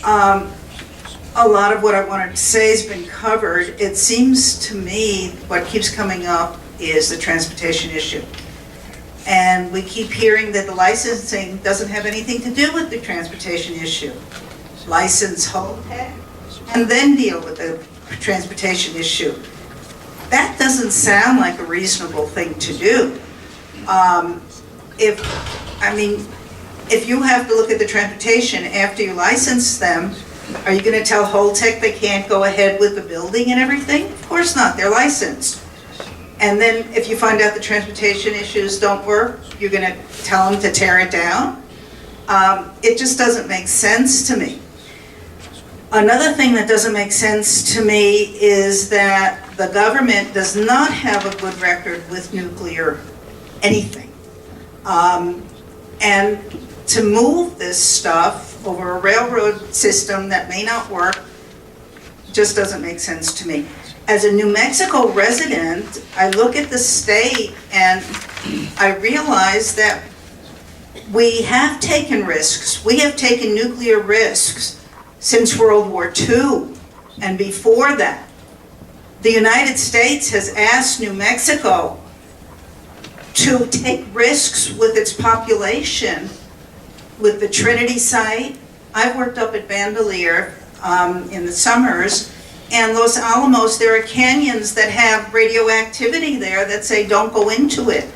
A lot of what I wanted to say has been covered. It seems to me what keeps coming up is the transportation issue. And we keep hearing that the licensing doesn't have anything to do with the transportation issue. License Holtec and then deal with the transportation issue. That doesn't sound like a reasonable thing to do. If you have to look at the transportation after you license them, are you going to tell Holtec they can't go ahead with the building and everything? Of course not, they're licensed. And then if you find out the transportation issues don't work, you're going to tell them to tear it down? It just doesn't make sense to me. Another thing that doesn't make sense to me is that the government does not have a good record with nuclear anything. And to move this stuff over a railroad system that may not work just doesn't make sense to me. As a New Mexico resident, I look at the state and I realize that we have taken risks. We have taken nuclear risks since World War II and before that. The United States has asked New Mexico to take risks with its population, with the Trinity site. I've worked up at Bandelier in the summers, and Los Alamos, there are canyons that have radioactivity there that say don't go into it.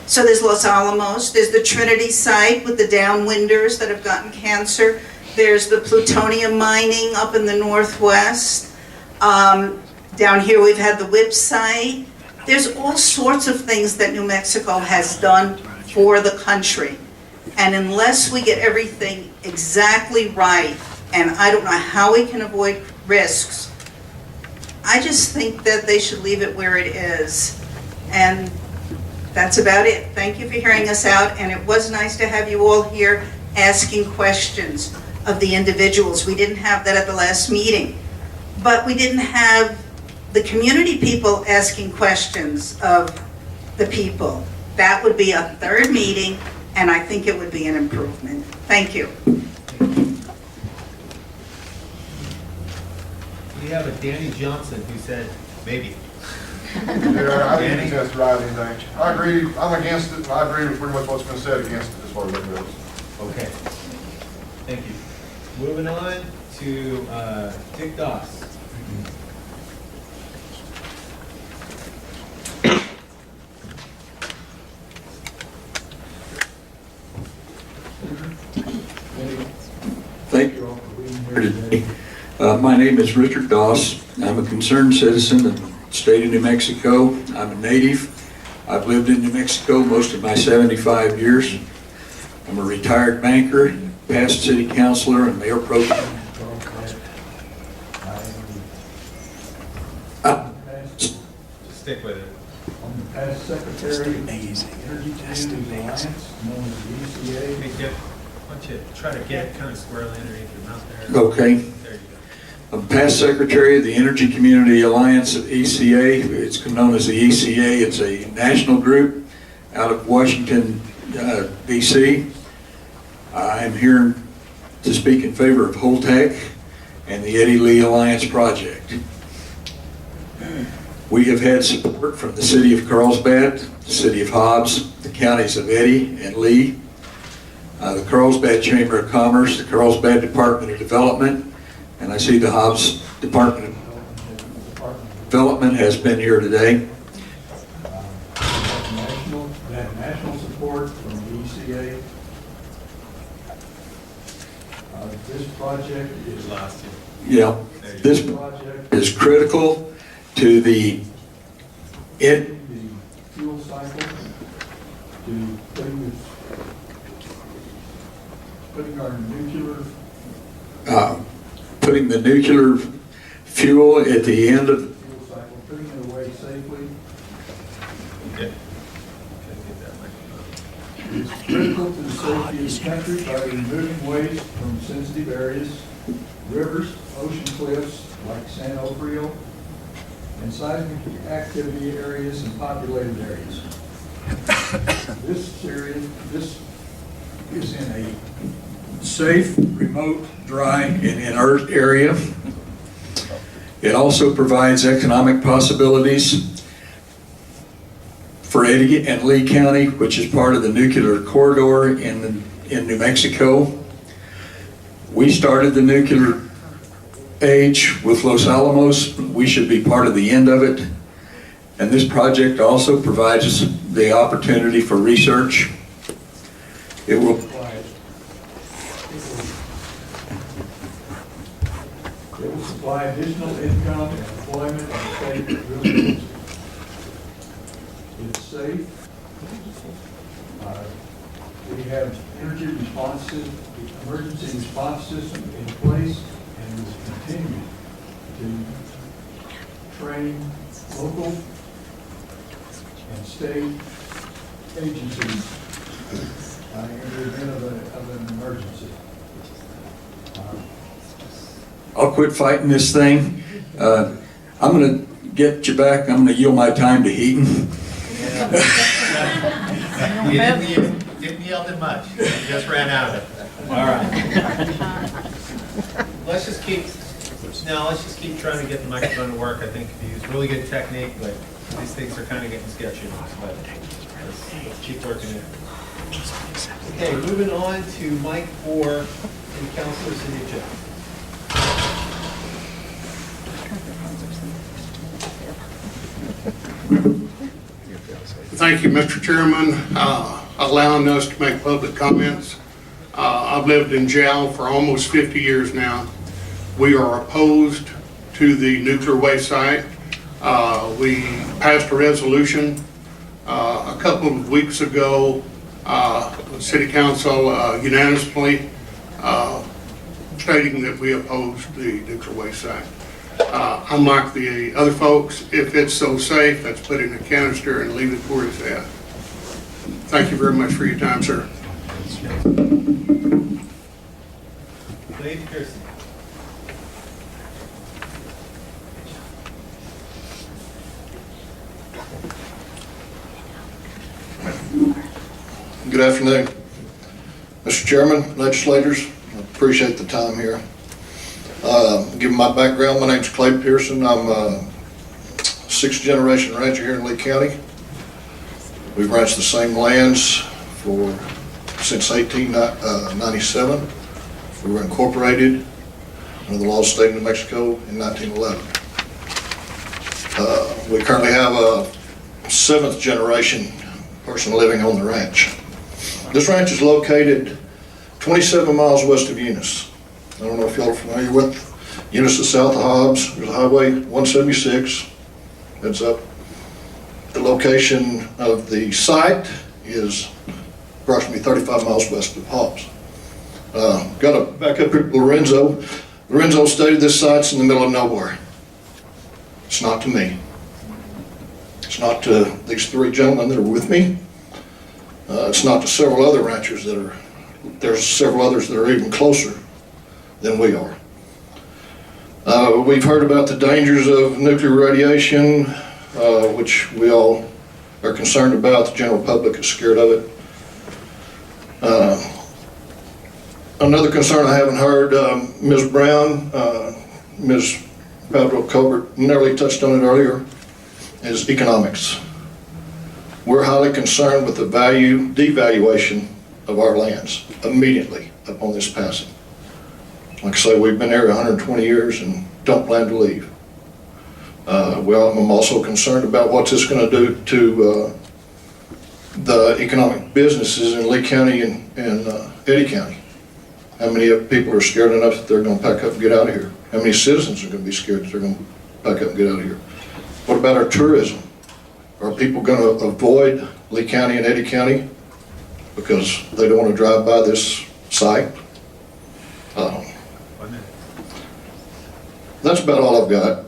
So there's Los Alamos, there's the Trinity site with the downwinders that have gotten cancer, there's the plutonium mining up in the northwest. Down here we've had the WIP site. There's all sorts of things that New Mexico has done for the country. And unless we get everything exactly right, and I don't know how we can avoid risks, I just think that they should leave it where it is. And that's about it. Thank you for hearing us out, and it was nice to have you all here asking questions of the individuals. We didn't have that at the last meeting, but we didn't have the community people asking questions of the people. That would be a third meeting, and I think it would be an improvement. Thank you. We have a Danny Johnson who said, maybe. Yeah, I didn't think that's right anything. I agree, I'm against it, and I agree with pretty much what's been said against it as far as that goes. Okay. Thank you. Moving on to Dick Doss. Thank you all for being here today. My name is Richard Doss. I'm a concerned citizen of the state of New Mexico. I'm a native. I've lived in New Mexico most of my 75 years. I'm a retired banker, past city councilor, and mayor pro tem. Stick with it. I'm the past secretary of the Energy Communities Alliance, known as the ECA. Hey, Dick, why don't you try to get it kind of squarely underneath your mouth there? Okay. There you go. I'm past secretary of the Energy Community Alliance of ECA. It's known as the ECA. It's a national group out of Washington, D.C. I'm here to speak in favor of Holtec and the Eddy Lee Alliance project. We have had support from the city of Carlsbad, the city of Hobbs, the counties of Eddy and Lee, the Carlsbad Chamber of Commerce, the Carlsbad Department of Development, and I see the Hobbs Department of Development has been here today. We have national support from the ECA. This project is last year. Yeah, this project is critical to the fuel cycle, to putting our nuclear putting the nuclear fuel at the end of the fuel cycle, putting it away safely. Okay. It's critical to the safety of the country by removing waste from sensitive areas, rivers, ocean cliffs like San Onofre, and seismic activity areas and populated areas. this area, this is in a safe, remote, dry, and inert area. It also provides economic possibilities for Eddy and Lee County, which is part of the nuclear corridor in New Mexico. We started the nuclear age with Los Alamos. We should be part of the end of it. And this project also provides us the opportunity for research. It will supply additional income and employment in the state that really needs it. It's safe. We have energy emergency response system in place, and we will continue to train local and state agencies in the event of an emergency. I'll quit fighting this thing. I'm going to get you back. I'm going to yield my time to Heaton. You didn't yield it much. You just ran out of it. All right. Let's just keep trying to get the microphone to work. I think you use really good technique, but these things are kind of getting sketchy. But let's keep working it. Okay, moving on to Mike Orr and Councilor City of Jeff. Thank you, Mr. Chairman, allowing us to make public comments. I've lived in jail for almost 50 years now. We are opposed to the nuclear waste site. We passed a resolution a couple of weeks ago, the City Council unanimously stating that we oppose the nuclear waste site. Unlike the other folks, if it's so safe, let's put it in a canister and leave it where it's at. Thank you very much for your time, sir. Dave Pearson. Good afternoon. Mr. Chairman, legislators, I appreciate the time here. Given my background, my name's Clay Pearson. I'm a sixth generation rancher here in Lee County. We've ranched the same lands since 1897. We were incorporated under the law of the state of New Mexico in 1911. We currently have a seventh generation person living on the ranch. This ranch is located 27 miles west of Eunice. I don't know if y'all are familiar with Eunice is south of Hobbs. There's Highway 176. Heads up. The location of the site is approximately 35 miles west of Hobbs. Got to back up here to Lorenzo. Lorenzo stated this site's in the middle of nowhere. It's not to me. It's not to these three gentlemen that are with me. It's not to several other ranchers there's several others that are even closer than we are. We've heard about the dangers of nuclear radiation, which we all are concerned about. The general public is scared of it. Another concern I haven't heard, Ms. Brown, Ms. Pavlo-Colbert nearly touched on it earlier, is economics. We're highly concerned with the devaluation of our lands immediately upon this passing. Like I say, we've been here 120 years and don't plan to leave. I'm also concerned about what this is going to do to the economic businesses in Lee County and Eddy County. How many people are scared enough that they're going to pack up and get out of here? How many citizens are going to be scared that they're going to pack up and get out of here? What about our tourism? Are people going to avoid Lee County and Eddy County because they don't want to drive by this site? That's about all I've got.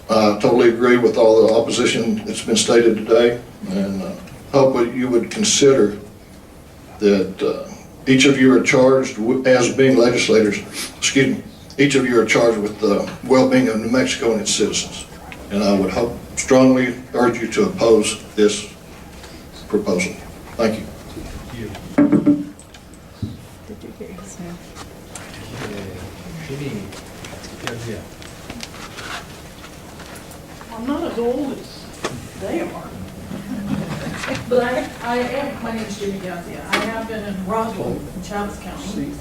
I totally agree with all the opposition that's been stated today, and hope that you would consider that each of you are charged as being legislators, each of you are charged with the well-being of New Mexico and its citizens. And I would strongly urge you to oppose this proposal. Thank you. I'm not as old as they are. But I am, my name's Jimmy Gazia. I have been in Roswell, in Chavez County. Is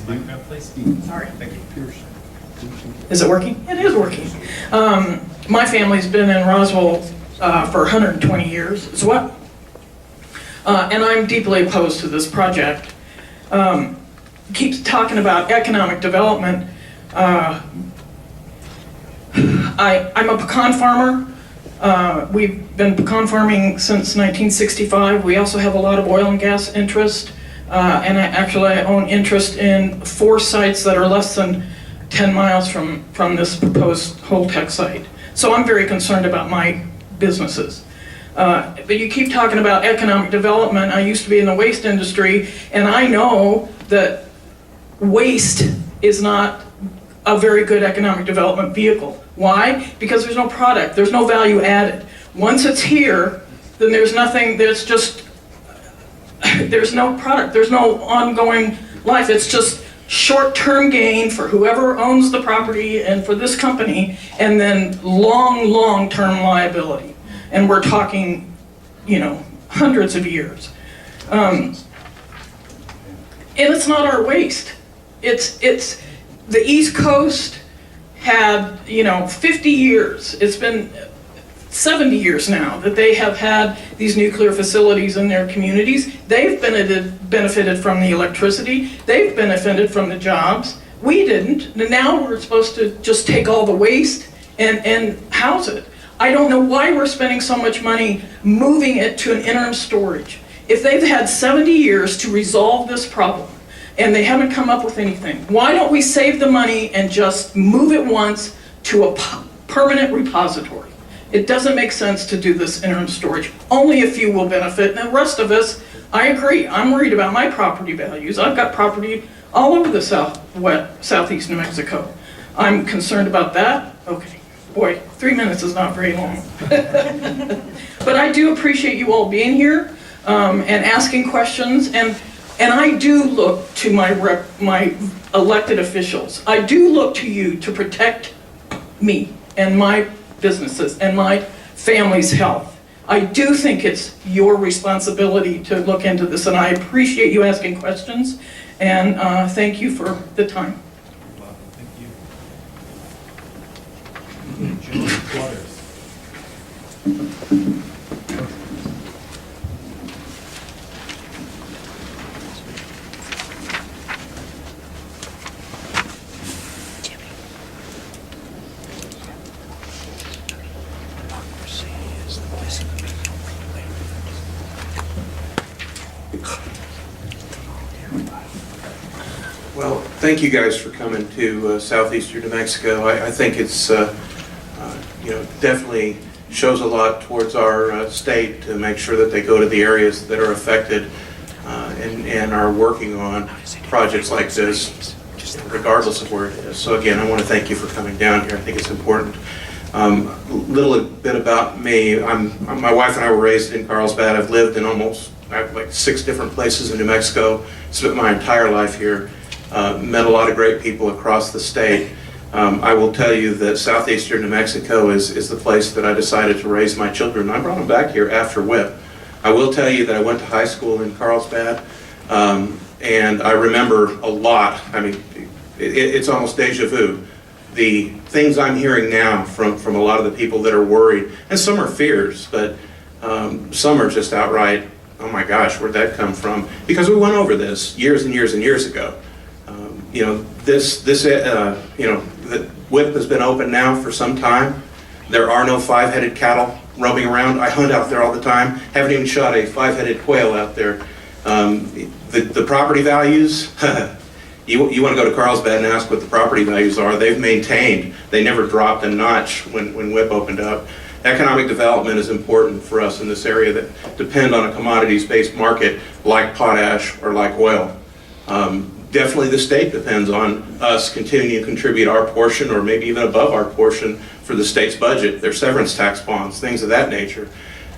the microphone, please? Sorry. Thank you. Is it working? It is working. My family's been in Roswell for 120 years as well. And I'm deeply opposed to this project. Keeps talking about economic development. I'm a pecan farmer. We've been pecan farming since 1965. We also have a lot of oil and gas interest. And I own interest in 4 sites that are less than 10 miles from this proposed Holtec site. So I'm very concerned about my businesses. But you keep talking about economic development. I used to be in the waste industry, and I know that waste is not a very good economic development vehicle. Why? Because there's no product, there's no value added. Once it's here, then there's nothing, there's no product, there's no ongoing life. It's just short-term gain for whoever owns the property and for this company, and then long-term liability. And we're talking, hundreds of years. And it's not our waste. It's the East Coast had, 50 years. It's been 70 years now that they have had these nuclear facilities in their communities. They've benefited from the electricity. They've benefited from the jobs. We didn't. And now we're supposed to just take all the waste and house it. I don't know why we're spending so much money moving it to an interim storage. If they've had 70 years to resolve this problem and they haven't come up with anything, why don't we save the money and just move it once to a permanent repository? It doesn't make sense to do this interim storage. Only a few will benefit, and the rest of us, I agree. I'm worried about my property values. I've got property all over the southeast New Mexico. I'm concerned about that. Okay. Boy, 3 minutes is not very long. But I do appreciate you all being here and asking questions, and I do look to my elected officials. I do look to you to protect me and my businesses and my family's health. I do think it's your responsibility to look into this, and I appreciate you asking questions, and thank you for the time. Well, thank you guys for coming to southeastern New Mexico. I think it's, definitely shows a lot towards our state to make sure that they go to the areas that are affected and are working on projects like this, regardless of where it is. So again, I want to thank you for coming down here. I think it's important. Little bit about me. My wife and I were raised in Carlsbad. I've lived in like 6 different places in New Mexico. Spent my entire life here. Met a lot of great people across the state. I will tell you that southeastern New Mexico is the place that I decided to raise my children. I brought them back here after WIP. I will tell you that I went to high school in Carlsbad, and I remember a lot. I mean, it's almost deja vu. The things I'm hearing now from a lot of the people that are worried, and some are fears, but some are just outright, oh my gosh, where'd that come from? Because we went over this years and years and years ago. The WIP has been open now for some time. There are no 5-headed cattle roaming around. I hunt out there all the time. Haven't even shot a 5-headed quail out there. The property values, you want to go to Carlsbad and ask what the property values are. They've maintained. They never dropped a notch when WIP opened up. Economic development is important for us in this area that depend on a commodities-based market like potash or like oil. Definitely the state depends on us continuing to contribute our portion or maybe even above our portion for the state's budget, their severance tax bonds, things of that nature.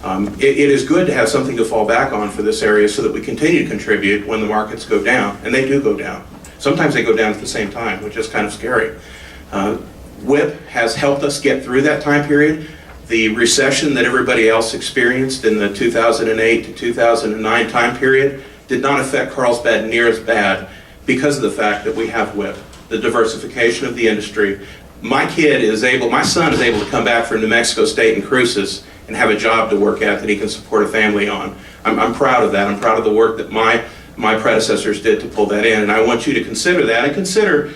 It is good to have something to fall back on for this area so that we continue to contribute when the markets go down, and they do go down. Sometimes they go down at the same time, which is kind of scary. WIP has helped us get through that time period. The recession that everybody else experienced in the 2008 to 2009 time period did not affect Carlsbad near as bad because of the fact that we have WIP, the diversification of the industry. My son is able to come back from New Mexico State and cruises and have a job to work at that he can support a family on. I'm proud of that. I'm proud of the work that my predecessors did to pull that in, and I want you to consider that and consider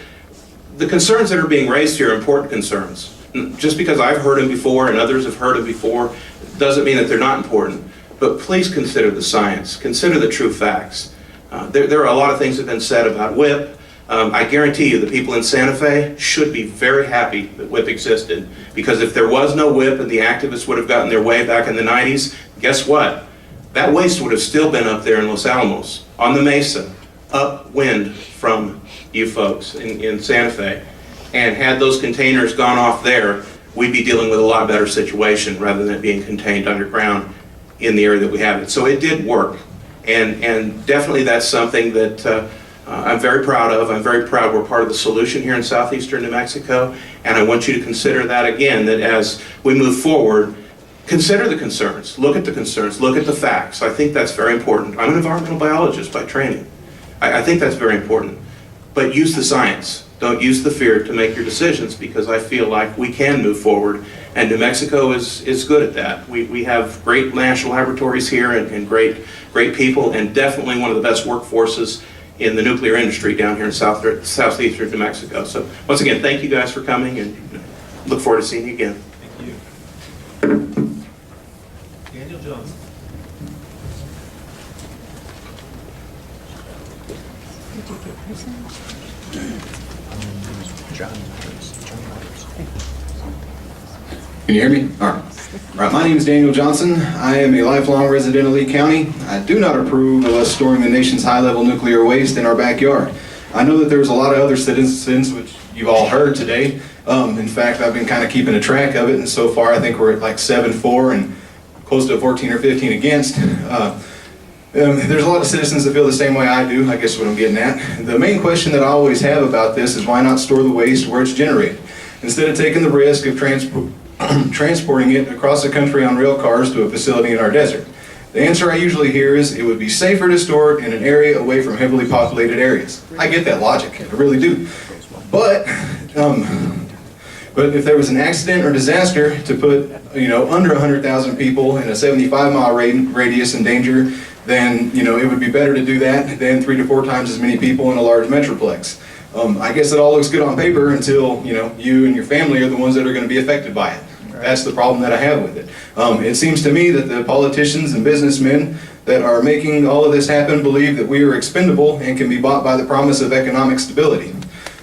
the concerns that are being raised here are important concerns. Just because I've heard them before and others have heard them before doesn't mean that they're not important. But please consider the science, consider the true facts. There are a lot of things that have been said about WIP. I guarantee you the people in Santa Fe should be very happy that WIP existed, because if there was no WIP and the activists would have gotten their way back in the 90s, guess what? That waste would have still been up there in Los Alamos, on the mesa, upwind from you folks in Santa Fe. And had those containers gone off there, we'd be dealing with a lot better situation rather than it being contained underground in the area that we have it. So it did work, and definitely that's something that I'm very proud of. I'm very proud we're part of the solution here in southeastern New Mexico, and I want you to consider that again, that as we move forward, consider the concerns, look at the concerns, look at the facts. I think that's very important. I'm an environmental biologist by training. I think that's very important. But use the science. Don't use the fear to make your decisions, because I feel like we can move forward, and New Mexico is good at that. We have great national laboratories here and great people, and definitely one of the best workforces in the nuclear industry down here in southeastern New Mexico. So once again, thank you guys for coming, and look forward to seeing you again. Thank you. Daniel Johnson. Can you hear me? All right. My name is Daniel Johnson. I am a lifelong resident of Lee County. I do not approve of us storing the nation's high-level nuclear waste in our backyard. I know that there's a lot of other citizens, which you've all heard today. In fact, I've been kind of keeping a track of it, and so far I think we're at like 7-4 and close to 14 or 15 against. There's a lot of citizens that feel the same way I do, I guess what I'm getting at. The main question that I always have about this is why not store the waste where it's generated? Instead of taking the risk of transporting it across the country on rail cars to a facility in our desert. The answer I usually hear is it would be safer to store it in an area away from heavily populated areas. I get that logic, I really do. But if there was an accident or disaster to put under 100,000 people in a 75-mile radius in danger, then it would be better to do that than 3 to 4 times as many people in a large metroplex. I guess it all looks good on paper until you and your family are the ones that are going to be affected by it. That's the problem that I have with it. It seems to me that the politicians and businessmen that are making all of this happen believe that we are expendable and can be bought by the promise of economic stability.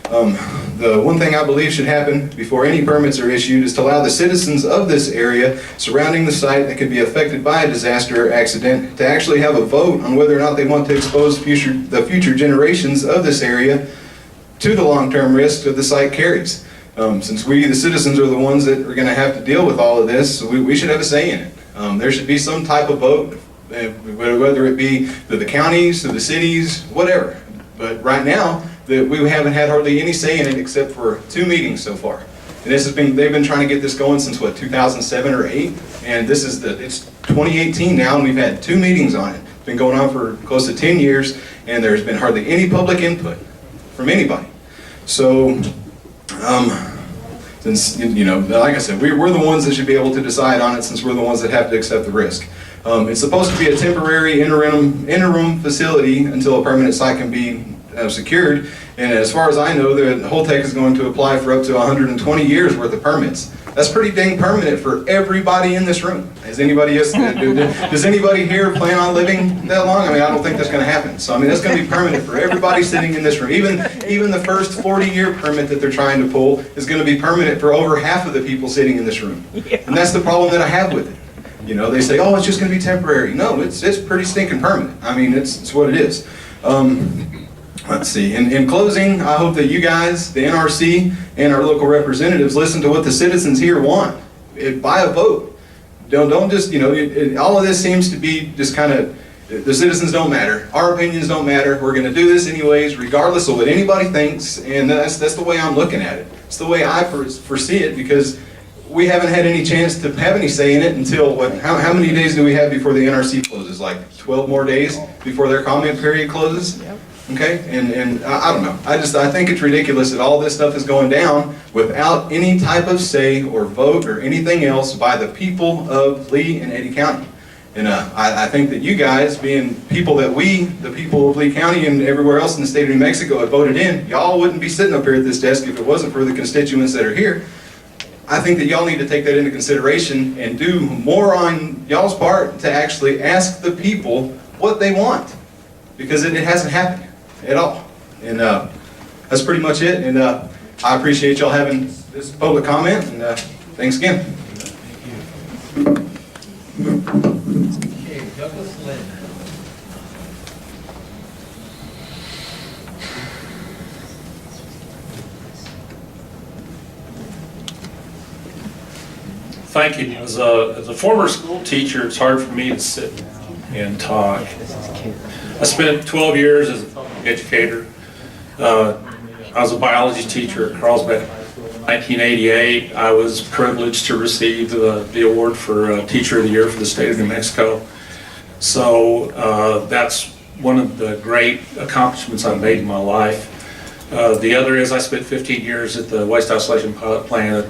The one thing I believe should happen before any permits are issued is to allow the citizens of this area surrounding the site that could be affected by a disaster or accident to actually have a vote on whether or not they want to expose the future generations of this area to the long-term risk that the site carries. Since we, the citizens, are the ones that are going to have to deal with all of this, we should have a say in it. There should be some type of vote, whether it be to the counties, to the cities, whatever. But right now, we haven't had hardly any say in it except for 2 meetings so far. And they've been trying to get this going since what, 2007 or 8? And it's 2018 now, and we've had 2 meetings on it. It's been going on for close to 10 years, and there's been hardly any public input from anybody. So, since, like I said, we're the ones that should be able to decide on it, since we're the ones that have to accept the risk. It's supposed to be a temporary interim facility until a permanent site can be secured, and as far as I know, the Holtec is going to apply for up to 120 years worth of permits. That's pretty dang permanent for everybody in this room. Does anybody here plan on living that long? I mean, I don't think that's going to happen. So I mean, that's going to be permanent for everybody sitting in this room. Even the first 40-year permit that they're trying to pull is going to be permanent for over half of the people sitting in this room. And that's the problem that I have with it. They say, oh, it's just going to be temporary. No, it's pretty stinking permanent. I mean, it's what it is. Let's see. In closing, I hope that you guys, the NRC, and our local representatives listen to what the citizens here want by a vote. Don't just, all of this seems to be just kind of, the citizens don't matter. Our opinions don't matter. We're going to do this anyways, regardless of what anybody thinks. And that's the way I'm looking at it. It's the way I foresee it, because we haven't had any chance to have any say in it until, how many days do we have before the NRC closes? Like 12 more days before their comment period closes? Okay, and I don't know. I think it's ridiculous that all this stuff is going down without any type of say or vote or anything else by the people of Lee and Eddy County. And I think that you guys, being people that the people of Lee County and everywhere else in the state of New Mexico have voted in, y'all wouldn't be sitting up here at this desk if it wasn't for the constituents that are here. I think that y'all need to take that into consideration and do more on y'all's part to actually ask the people what they want, because it hasn't happened at all. And that's pretty much it. And I appreciate y'all having this public comment, and thanks again. Okay, Douglas Lynn. Thank you. As a former school teacher, it's hard for me to sit and talk. I spent 12 years as a public educator. I was a biology teacher at Carlsbad. In 1988, I was privileged to receive the award for Teacher of the Year for the state of New Mexico. So that's one of the great accomplishments I've made in my life. The other is I spent 15 years at the Waste Isolation Pilot Plant,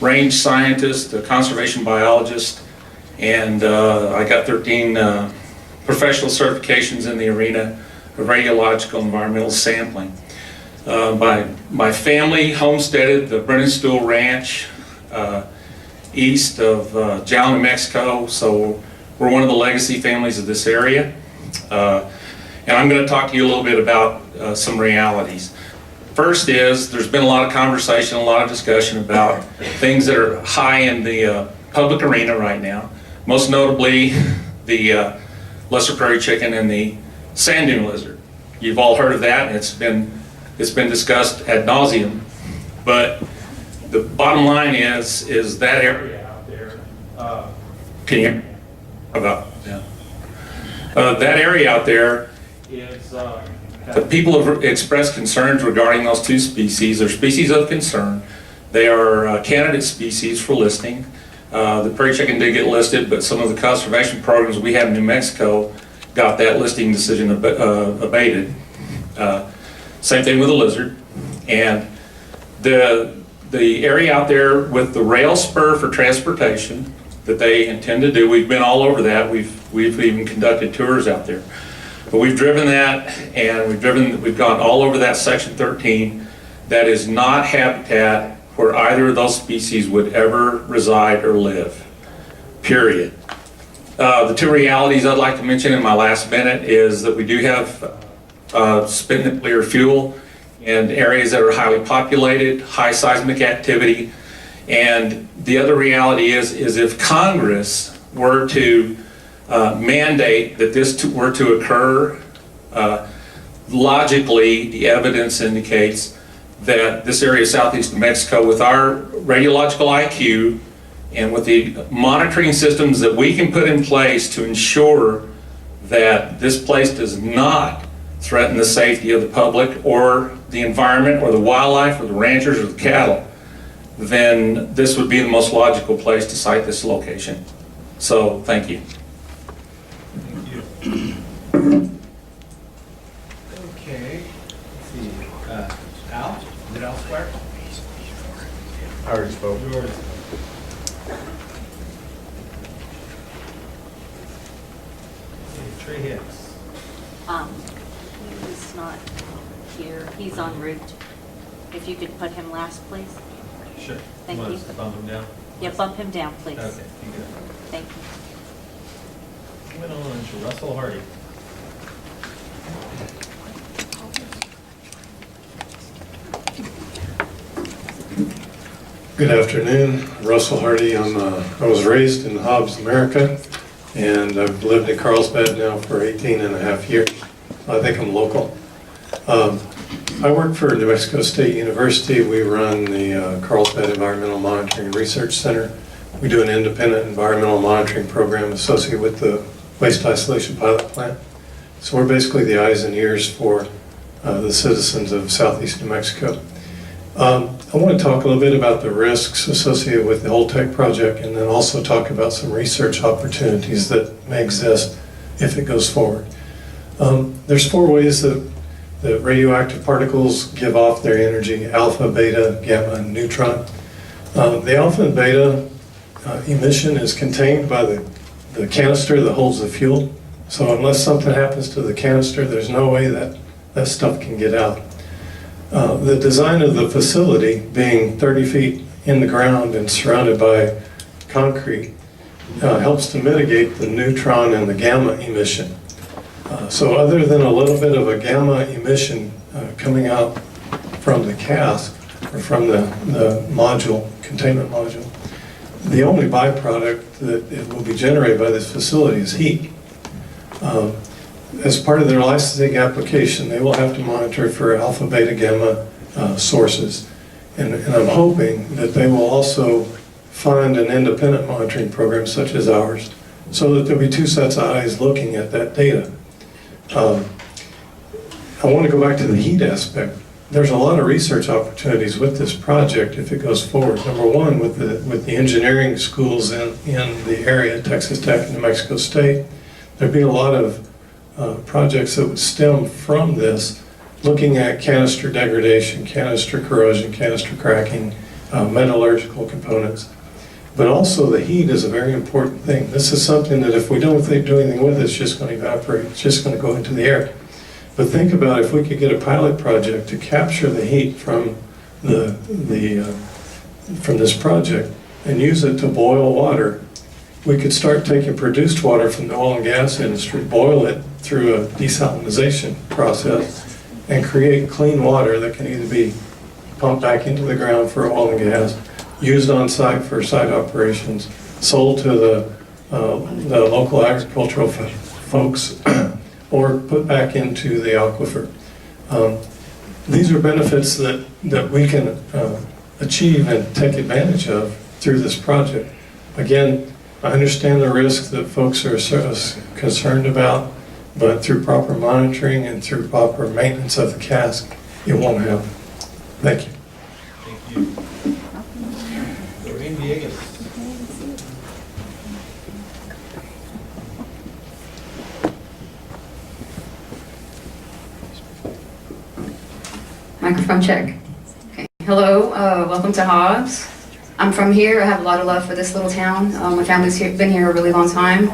range scientist, a conservation biologist, and I got 13 professional certifications in the arena of radiological environmental sampling. My family homesteaded the Brennan Stool Ranch east of Jal, New Mexico, so we're one of the legacy families of this area. And I'm going to talk to you a little bit about some realities. First is, there's been a lot of conversation, a lot of discussion about things that are high in the public arena right now. Most notably, the lesser prairie chicken and the sand dune lizard. You've all heard of that, and it's been discussed ad nauseum. But the bottom line is that area out there. Can you hear me? That area out there is. The people have expressed concerns regarding those two species. They're species of concern. They are candidate species for listing. The prairie chicken did get listed, but some of the conservation programs we have in New Mexico got that listing decision abated. Same thing with the lizard. And the area out there with the rail spur for transportation that they intend to do, we've been all over that. We've even conducted tours out there. But we've driven that, and we've gone all over that section 13. That is not habitat where either of those species would ever reside or live, period. The two realities I'd like to mention in my last minute is that we do have spent nuclear fuel in areas that are highly populated, high seismic activity. And the other reality is if Congress were to mandate that this were to occur, logically the evidence indicates that this area of southeast New Mexico, with our radiological IQ and with the monitoring systems that we can put in place to ensure that this place does not threaten the safety of the public or the environment or the wildlife or the ranchers or the cattle, then this would be the most logical place to site this location. So, thank you. Okay, let's see, Al? Is it Al Square? I already spoke. Yours. Okay, Trey Hicks. He's not here. He's en route. If you could put him last, please. Sure. Thank Want you. us to bump him down? Yeah, bump him down, please. Okay, you good. Thank you. Moving on to Russell Hardy. Good afternoon, Russell Hardy. I was raised in Hobbs, America, and I've lived in Carlsbad now for 18 and a half years. I think I'm local. I work for New Mexico State University. We run the Carlsbad Environmental Monitoring Research Center. we do an independent environmental monitoring program associated with the waste isolation pilot plant. So we're basically the eyes and ears for the citizens of southeast New Mexico. I want to talk a little bit about the risks associated with the Holtec project, and then also talk about some research opportunities that may exist if it goes forward. There's 4 ways that radioactive particles give off their energy: alpha, beta, gamma, and neutron. The alpha and beta emission is contained by the canister that holds the fuel. So unless something happens to the canister, there's no way that that stuff can get out. The design of the facility, being 30 feet in the ground and surrounded by concrete, helps to mitigate the neutron and the gamma emission. So other than a little bit of a gamma emission coming out from the cask, or from the module, containment module, the only byproduct that it will be generated by this facility is heat. As part of their licensing application, they will have to monitor for alpha, beta, gamma sources. And I'm hoping that they will also fund an independent monitoring program such as ours, so that there'll be 2 sets of eyes looking at that data. I want to go back to the heat aspect. There's a lot of research opportunities with this project if it goes forward. Number one, with the engineering schools in the area, Texas Tech and New Mexico State, there'd be a lot of projects that would stem from this, looking at canister degradation, canister corrosion, canister cracking, metallurgical components. But also the heat is a very important thing. This is something that if we don't do anything with it, it's just going to evaporate. It's just going to go into the air. But think about if we could get a pilot project to capture the heat from from this project and use it to boil water. We could start taking produced water from the oil and gas industry, boil it through a desalinization process, and create clean water that can either be pumped back into the ground for oil and gas, used on site for site operations, sold to the local agricultural folks, or put back into the aquifer. These are benefits that we can achieve and take advantage of through this project. Again, I understand the risks that folks are concerned about, but through proper monitoring and through proper maintenance of the cask, it won't happen. Thank you. Thank you. Doreen Villegas. Microphone check. Okay. Hello, welcome to Hobbs. I'm from here. I have a lot of love for this little town. My family's been here a really long time.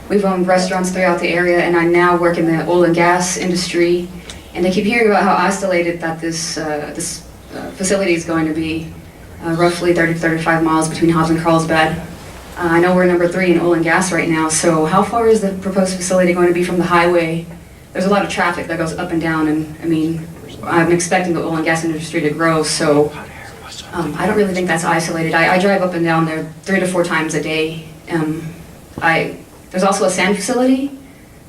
We've owned restaurants throughout the area, and I now work in the oil and gas industry. And I keep hearing about how isolated that this facility is going to be, roughly 30 to 35 miles between Hobbs and Carlsbad. I know we're number 3 in oil and gas right now, so how far is the proposed facility going to be from the highway? There's a lot of traffic that goes up and down, and I mean, I'm expecting the oil and gas industry to grow, so I don't really think that's isolated. I drive up and down there 3 to 4 times a day. There's also a sand facility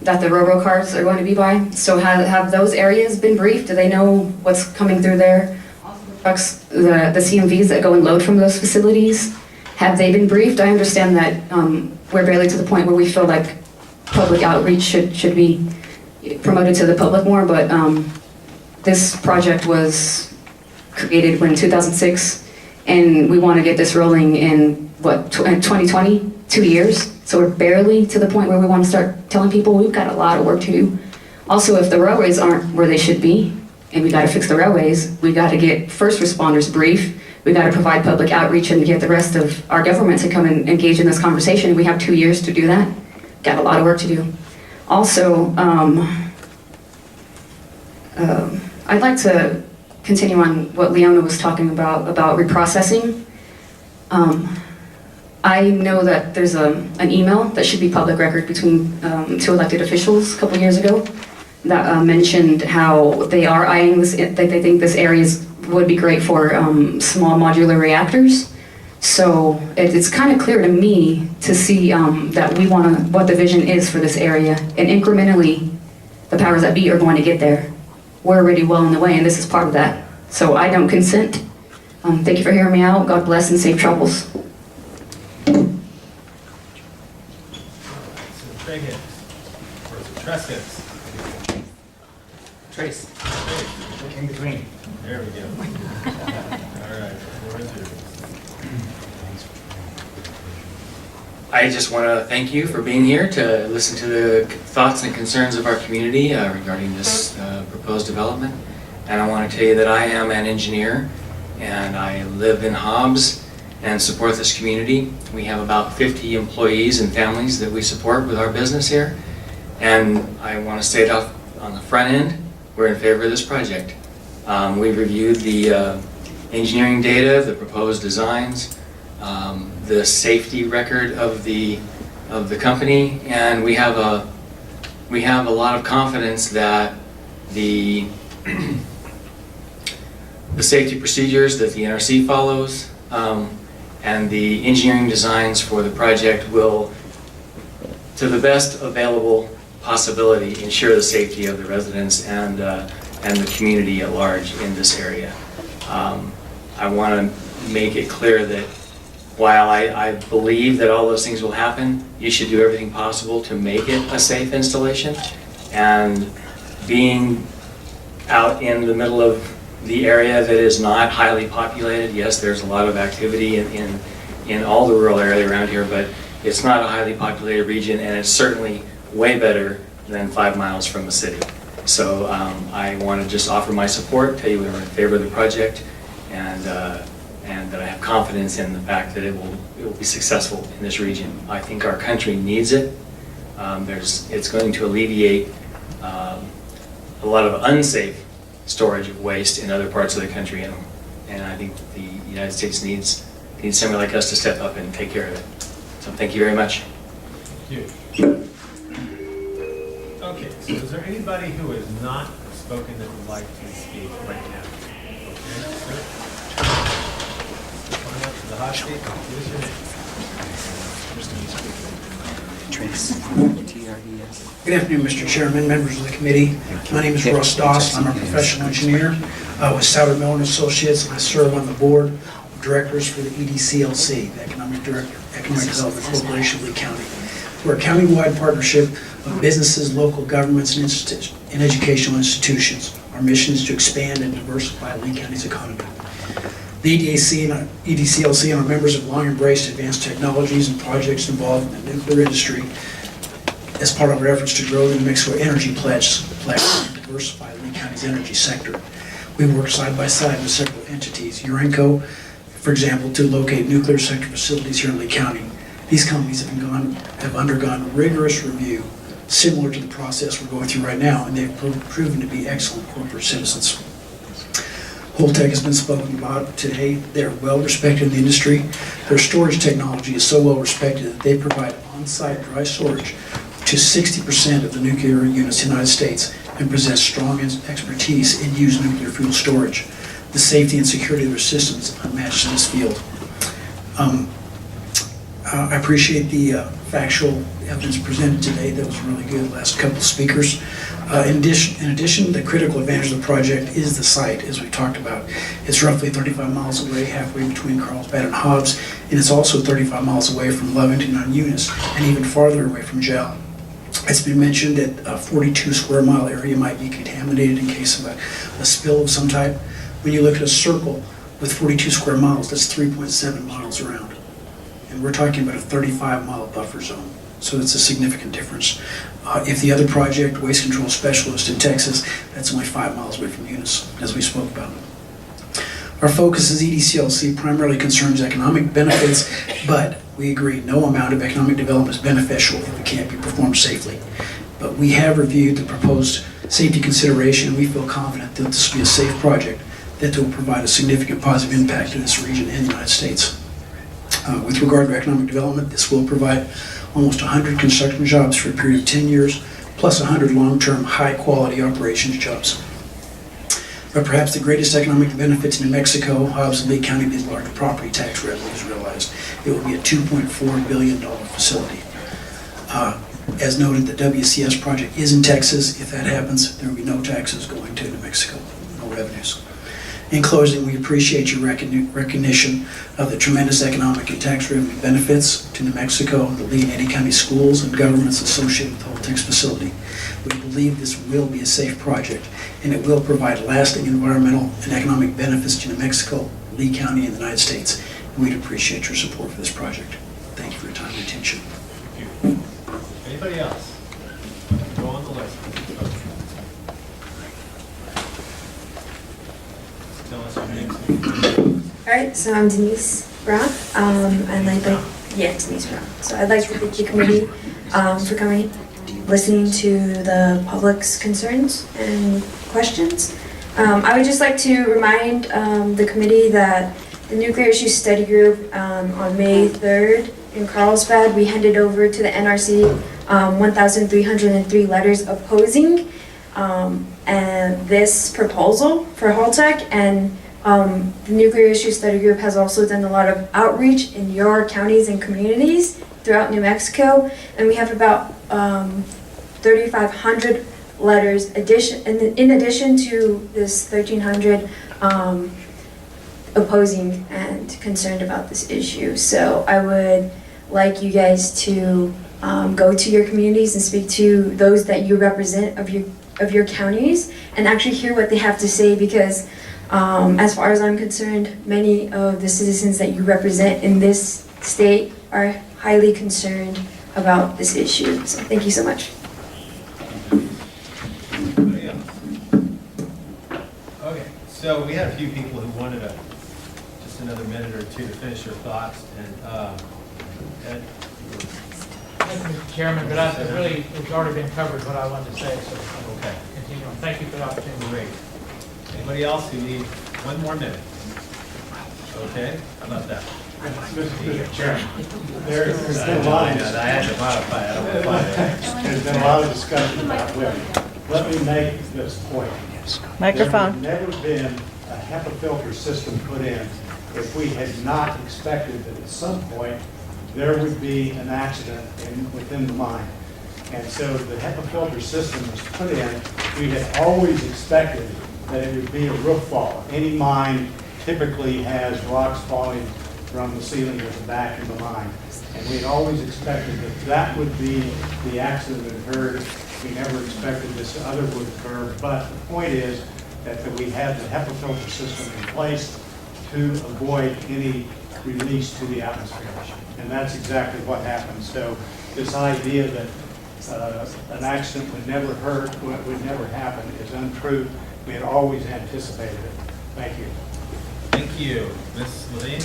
that the railroad cars are going to be by. So have those areas been briefed? Do they know what's coming through there? Trucks, the CMVs that go and load from those facilities, have they been briefed? I understand that we're barely to the point where we feel like public outreach should be promoted to the public more, but this project was created in 2006, and we want to get this rolling in, 2020, 2 years. So we're barely to the point where we want to start telling people we've got a lot of work to do. Also, if the railways aren't where they should be, and we got to fix the railways, we got to get first responders brief, we got to provide public outreach and get the rest of our government to come and engage in this conversation. We have 2 years to do that. Got a lot of work to do. Also, I'd like to continue on what Leona was talking about reprocessing. I know that there's an email that should be public record between 2 elected officials a couple years ago that mentioned how they are eyeing this, that they think this area would be great for small modular reactors. So it's kind of clear to me to see that we want to, what the vision is for this area, and incrementally the powers that be are going to get there. We're already well on the way, and this is part of that. So I don't consent. Thank you for hearing me out. God bless and safe travels. Higgins? Or is it Treskins? Trace. Trace. In between. There we go. All right, the floor is yours. I just want to thank you for being here to listen to the thoughts and concerns of our community regarding this proposed development. And I want to tell you that I am an engineer and I live in Hobbs and support this community. We have about 50 employees and families that we support with our business here. And I want to state off on the front end, we're in favor of this project. We've reviewed the engineering data, the proposed designs, the safety record of the company, and we have a lot of confidence that the safety procedures that the NRC follows and the engineering designs for the project will, to the best available possibility, ensure the safety of the residents and the community at large in this area. I want to make it clear that while I believe that all those things will happen, you should do everything possible to make it a safe installation. And being out in the middle of the area that is not highly populated, yes, there's a lot of activity in all the rural area around here, but it's not a highly populated region, and it's certainly way better than 5 miles from the city. So I want to just offer my support, tell you we're in favor of the project, and that I have confidence in the fact that it will be successful in this region. I think our country needs it. It's going to alleviate a lot of unsafe storage of waste in other parts of the country, and I think the United States needs somebody like us to step up and take care of it. So thank you very much. Thank you. Okay, so is there anybody who has not spoken that would like to speak right now? Okay, sir. Coming up to the hot seat, give us your name. Good afternoon, Mr. Chairman, members of the committee. My name is Russ Doss. I'm a professional engineer with Sauer Miller & Associates, and I serve on the board of directors for the EDCLC, the Economic Development Corporation of Lee County. We're a county-wide partnership of businesses, local governments, and educational institutions. Our mission is to expand and diversify Lee County's economy. The EDCLC and our members have long embraced advanced technologies and projects involved in the nuclear industry as part of our efforts to grow the New Mexico Energy Pledge and diversify Lee County's energy sector. We work side by side with several entities, Urenco, for example, to locate nuclear sector facilities here in Lee County. These companies have undergone rigorous review, similar to the process we're going through right now, and they've proven to be excellent corporate citizens. Holtec has been spoken about today. They're well respected in the industry. Their storage technology is so well respected that they provide on-site dry storage to 60% of the nuclear units in the United States and possess strong expertise in used nuclear fuel storage. The safety and security of their systems is unmatched in this field. I appreciate the factual evidence presented today. That was really good, last couple of speakers. In addition, the critical advantage of the project is the site, as we talked about. It's roughly 35 miles away, halfway between Carlsbad and Hobbs, and it's also 35 miles away from Lovington on Eunice, and even farther away from Gel. It's been mentioned that a 42 square mile area might be contaminated in case of a spill of some type. When you look at a circle with 42 square miles, that's 3.7 miles around. And we're talking about a 35-mile buffer zone. So it's a significant difference. If the other project, Waste Control Specialist in Texas, that's only 5 miles away from Eunice, as we spoke about. Our focus as EDCLC primarily concerns economic benefits, but we agree no amount of economic development is beneficial if it can't be performed safely. But we have reviewed the proposed safety consideration, and we feel confident that this will be a safe project that will provide a significant positive impact to this region and the United States. With regard to economic development, this will provide almost 100 construction jobs for a period of 10 years, plus 100 long-term, high-quality operations jobs. But perhaps the greatest economic benefit to New Mexico, Hobbs and Lee County, will be the large property tax revenues realized. It will be a $2.4 billion facility. As noted, the WCS project is in Texas. If that happens, there will be no taxes going to New Mexico, no revenues. In closing, we appreciate your recognition of the tremendous economic and tax revenue benefits to New Mexico, the Lee and Eddy County schools, and governments associated with the Holtex facility. We believe this will be a safe project, and it will provide lasting environmental and economic benefits to New Mexico, Lee County, and the United States. And we'd appreciate your support for this project. Thank you for your time and attention. Anybody else? Go on the list. Tell us your name. All right, so I'm Denise Brown, and Denise Brown. So I'd like to thank the committee for coming, listening to the public's concerns and questions. I would just like to remind the committee that the Nuclear Issues Study Group on May 3rd in Carlsbad, we handed over to the NRC 1,303 letters opposing and this proposal for Holtec, and the Nuclear Issues Study Group has also done a lot of outreach in your counties and communities throughout New Mexico, and we have about 3,500 letters in addition to this 1,300 opposing and concerned about this issue. So I would like you guys to go to your communities and speak to those that you represent of your counties and actually hear what they have to say, because as far as I'm concerned, many of the citizens that you represent in this state are highly concerned about this issue. So thank you so much. Okay, so we had a few people who wanted just another minute or two to finish their thoughts, and Ed? Thank you, Mr. Chairman, but it's already been covered what I wanted to say, so okay. Continue on. Thank you for the opportunity. Great. Anybody else who need one more minute? Okay, how about that? Mr. Chairman, there's been a lot of I had to modify it. I don't know why. There's been a lot of discussion about women. Let me make this point. Microphone. There would never been a HEPA filter system put in if we had not expected that at some point there would be an accident within the mine. And so the HEPA filter system was put in. We had always expected that it would be a roof fall. Any mine typically has rocks falling from the ceiling at the back of the mine. And we had always expected that that would be the accident that occurred. We never expected this other would occur. But the point is that we had the HEPA filter system in place to avoid any release to the atmosphere. And that's exactly what happened. So this idea that an accident would never happen is untrue. We had always anticipated it. Thank you. Thank you. Ms. Levine?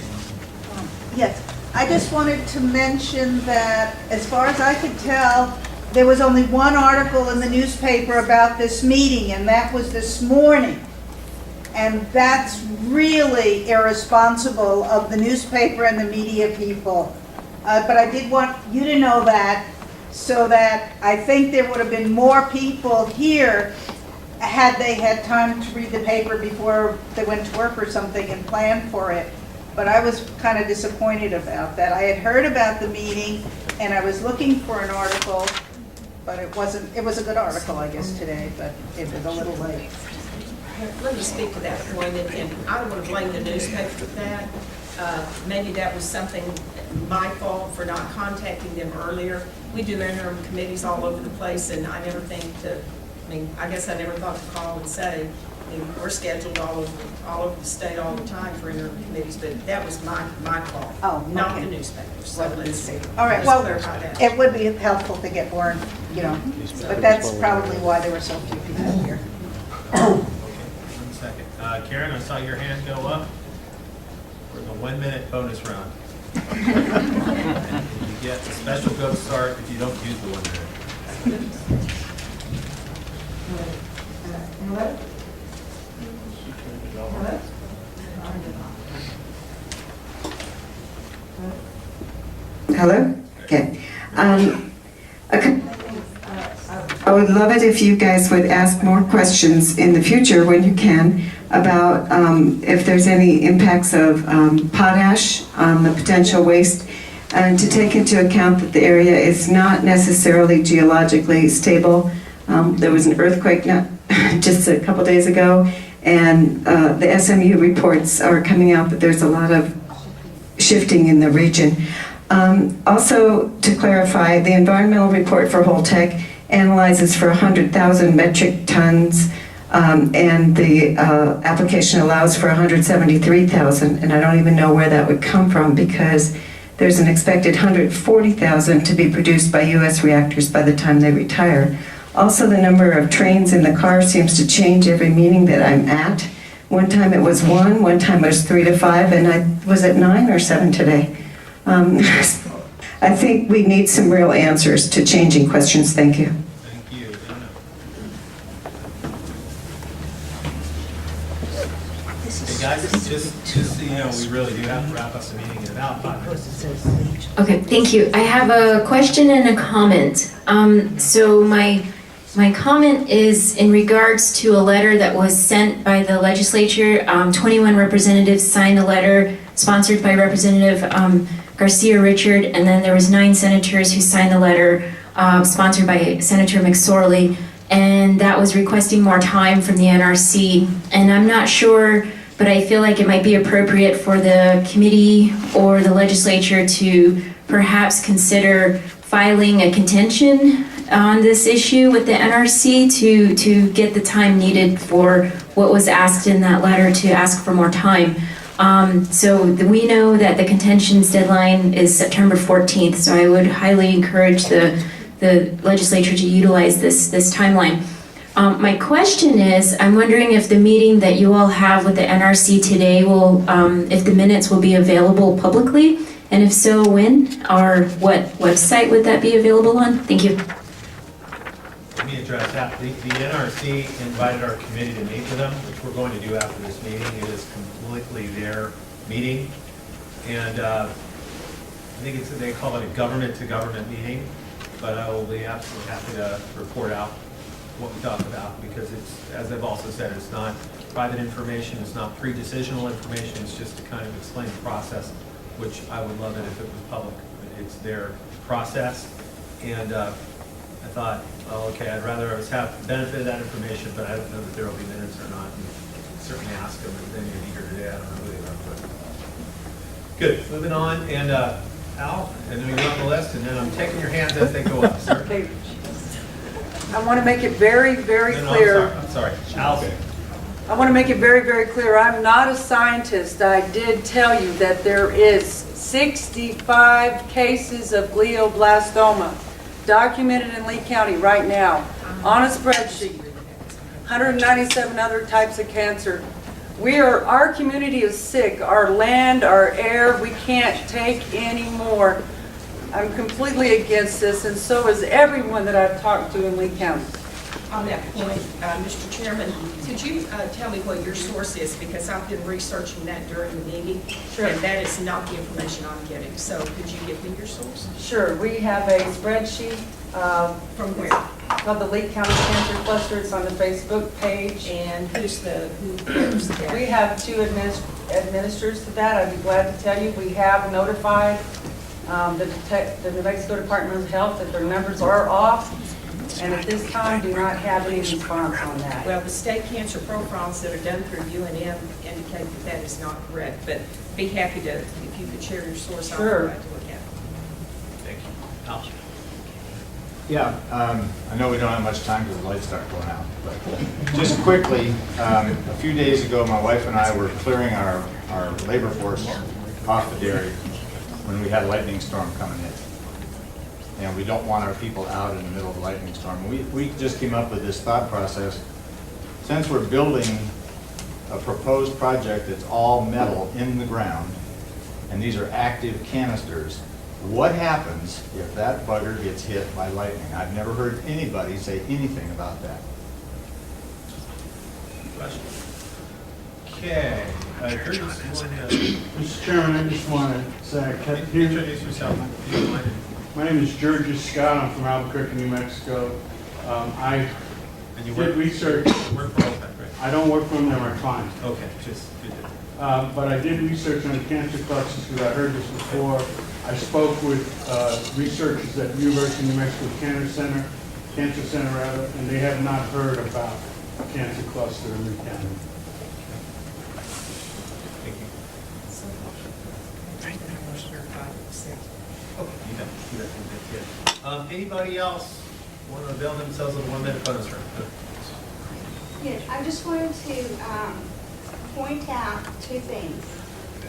Yes, I just wanted to mention that as far as I could tell, there was only one article in the newspaper about this meeting, and that was this morning. And that's really irresponsible of the newspaper and the media people. But I did want you to know that, so that I think there would have been more people here had they had time to read the paper before they went to work or something and plan for it. But I was kind of disappointed about that. I had heard about the meeting and I was looking for an article, but it was a good article, I guess, today, but it was a little late. Let me speak to that point, and I don't want to blame the newspaper for that. Maybe that was something my fault for not contacting them earlier. We do interim committees all over the place, and I never think I guess I never thought to call and say, we're scheduled all over the state all the time for interim committees, but that was my fault, not the newspaper. So let's see. All right, well, it would be helpful to get more, but that's probably why there were so few people here. One second. Karen, I saw your hand go up. We're in the 1 minute bonus round. And you get a special go start if you don't use the 1 minute. Hello? Okay. I would love it if you guys would ask more questions in the future when you can about if there's any impacts of potash on the potential waste, and to take into account that the area is not necessarily geologically stable. There was an earthquake just a couple days ago, And the SMU reports are coming out that there's a lot of shifting in the region. Also, to clarify, the environmental report for Holtec analyzes for 100,000 metric tons, and the application allows for 173,000, and I don't even know where that would come from because there's an expected 140,000 to be produced by U.S. reactors by the time they retire. Also, the number of trains in the car seems to change every meeting that I'm at. One time it was 1, one time it was 3 to 5, and I was at 9 or 7 today. I think we need some real answers to changing questions. Thank you. Thank you. Hey guys, just so you know, we really do have to wrap up the meeting in about 5 minutes. Okay, thank you. I have a question and a comment. So my comment is in regards to a letter that was sent by the legislature. 21 representatives signed a letter sponsored by Representative Garcia Richard, and then there was 9 senators who signed the letter sponsored by Senator McSorley, and that was requesting more time from the NRC. And I'm not sure, but I feel like it might be appropriate for the committee or the legislature to perhaps consider filing a contention on this issue with the NRC to get the time needed for what was asked in that letter to ask for more time. So we know that the contentions deadline is September 14th, so I would highly encourage the legislature to utilize this timeline. My question is, I'm wondering if the meeting that you all have with the NRC today will, if the minutes will be available publicly, and if so, when, or what website would that be available on? Thank you. Let me address that. The NRC invited our committee to meet with them, which we're going to do after this meeting. It is completely their meeting. And I think they call it a government-to-government meeting, but I will be absolutely happy to report out what we talked about, because it's, as I've also said, it's not private information, it's not pre-decisional information, it's just to kind of explain the process, which I would love it if it was public. It's their process, and I thought, well, okay, I'd rather have the benefit of that information, but I don't know that there will be minutes or not. And certainly ask them if they're here today. I don't know who they are, but good. Moving on, and Al, I know you're on the list, and then I'm taking your hands as they go up, sir. Okay. I want to make it very, very clear. I'm sorry. Al. I want to make it very, very clear. I'm not a scientist. I did tell you that there is 65 cases of glioblastoma documented in Lee County right now on a spreadsheet. 197 other types of cancer. Our community is sick. Our land, our air, we can't take any more. I'm completely against this, and so is everyone that I've talked to in Lee County. On that point, Mr. Chairman, could you tell me what your source is? Because I've been researching that during the meeting, and that is not the information I'm getting. So could you give me your source? Sure. We have a spreadsheet. From where? Called the Lee County Cancer Cluster. It's on the Facebook page. And who cares that? We have 2 administrators to that. I'd be glad to tell you. We have notified the New Mexico Department of Health that their numbers are off, and at this time do not have any response on that. Well, the state cancer profiles that are done through UNM indicate that that is not correct, but be happy to, if you could share your source, Sure. I'd like to look at it. Thank you. Al. Yeah, I know we don't have much time because the lights start going out, but just quickly, a few days ago, my wife and I were clearing our labor force off the dairy when we had a lightning storm coming in. And we don't want our people out in the middle of a lightning storm. We just came up with this thought process. Since we're building a proposed project that's all metal in the ground, and these are active canisters, what happens if that bugger gets hit by lightning? I've never heard anybody say anything about that. Okay. Mr. Chairman, I just want to say I kept hearing. Introduce yourself. My name is George Scott. I'm from Albuquerque, New Mexico. I did research. I don't work for them, they're my clients. Okay, just good. But I did research on cancer clusters because I heard this before. I spoke with researchers at the University of New Mexico Cancer Center, and they have not heard about a cancer cluster in Lee County. Anybody else want to avail themselves of the 1 minute bonus round? Yes, I just wanted to point out two things.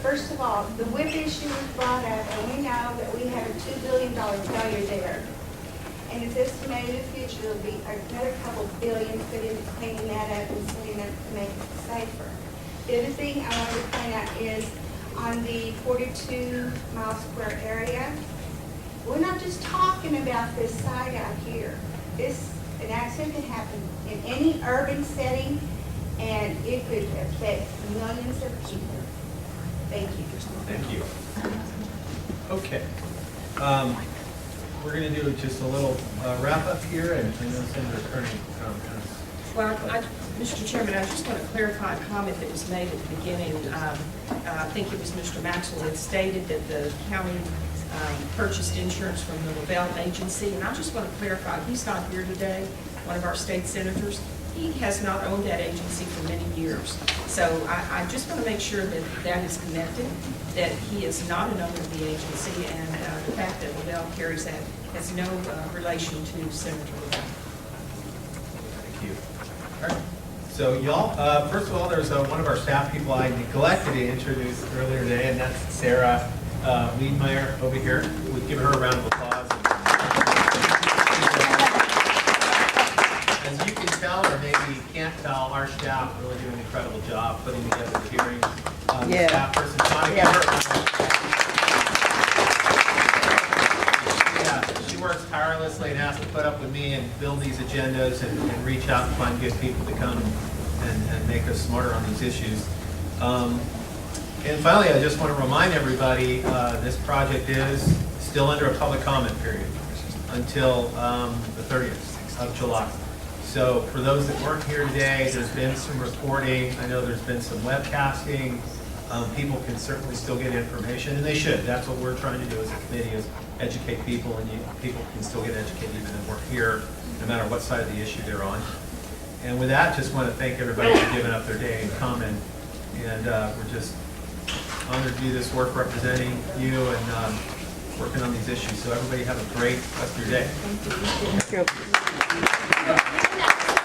First of all, the WIP issue was brought up, and we know that we had a $2 billion failure there. And it's estimated in the future there'll be another couple billion put into cleaning that up and setting up to make it safer. The other thing I wanted to point out is on the 42 mile square area, we're not just talking about this site out here. An accident can happen in any urban setting, and it could affect millions of people. Thank you. Thank you. Okay. We're going to do just a little wrap up here, and then send the attorney comments. Well, Mr. Chairman, I just want to clarify a comment that was made at the beginning. I think it was Mr. Maxwell that stated that the county purchased insurance from the Lavelle agency, and I just want to clarify, he's not here today, one of our state senators. He has not owned that agency for many years. So I just want to make sure that that is connected, that he is not an owner of the agency, and the fact that Lavelle carries that has no relation to Senator Lavelle. Thank you. All right. So y'all, first of all, there's one of our staff people I neglected to introduce earlier today, and that's Sarah Liedmeyer over here. We'll give her a round of applause. As you can tell, or maybe you can't tell, our staff really do an incredible job putting together the hearings. Yeah. Staff person, Monica, she works tirelessly and has to put up with me and build these agendas and reach out and find good people to come and make us smarter on these issues. And finally, I just want to remind everybody, this project is still under a public comment period until the 30th of July. So for those that weren't here today, there's been some reporting. I know there's been some webcasting. People can certainly still get information, and they should. That's what we're trying to do as a committee, is educate people, and people can still get educated even if we're here, no matter what side of the issue they're on. And with that, just want to thank everybody for giving up their day and coming. And we're just honored to do this work representing you and working on these issues. So everybody have a great rest of your day. Thank you.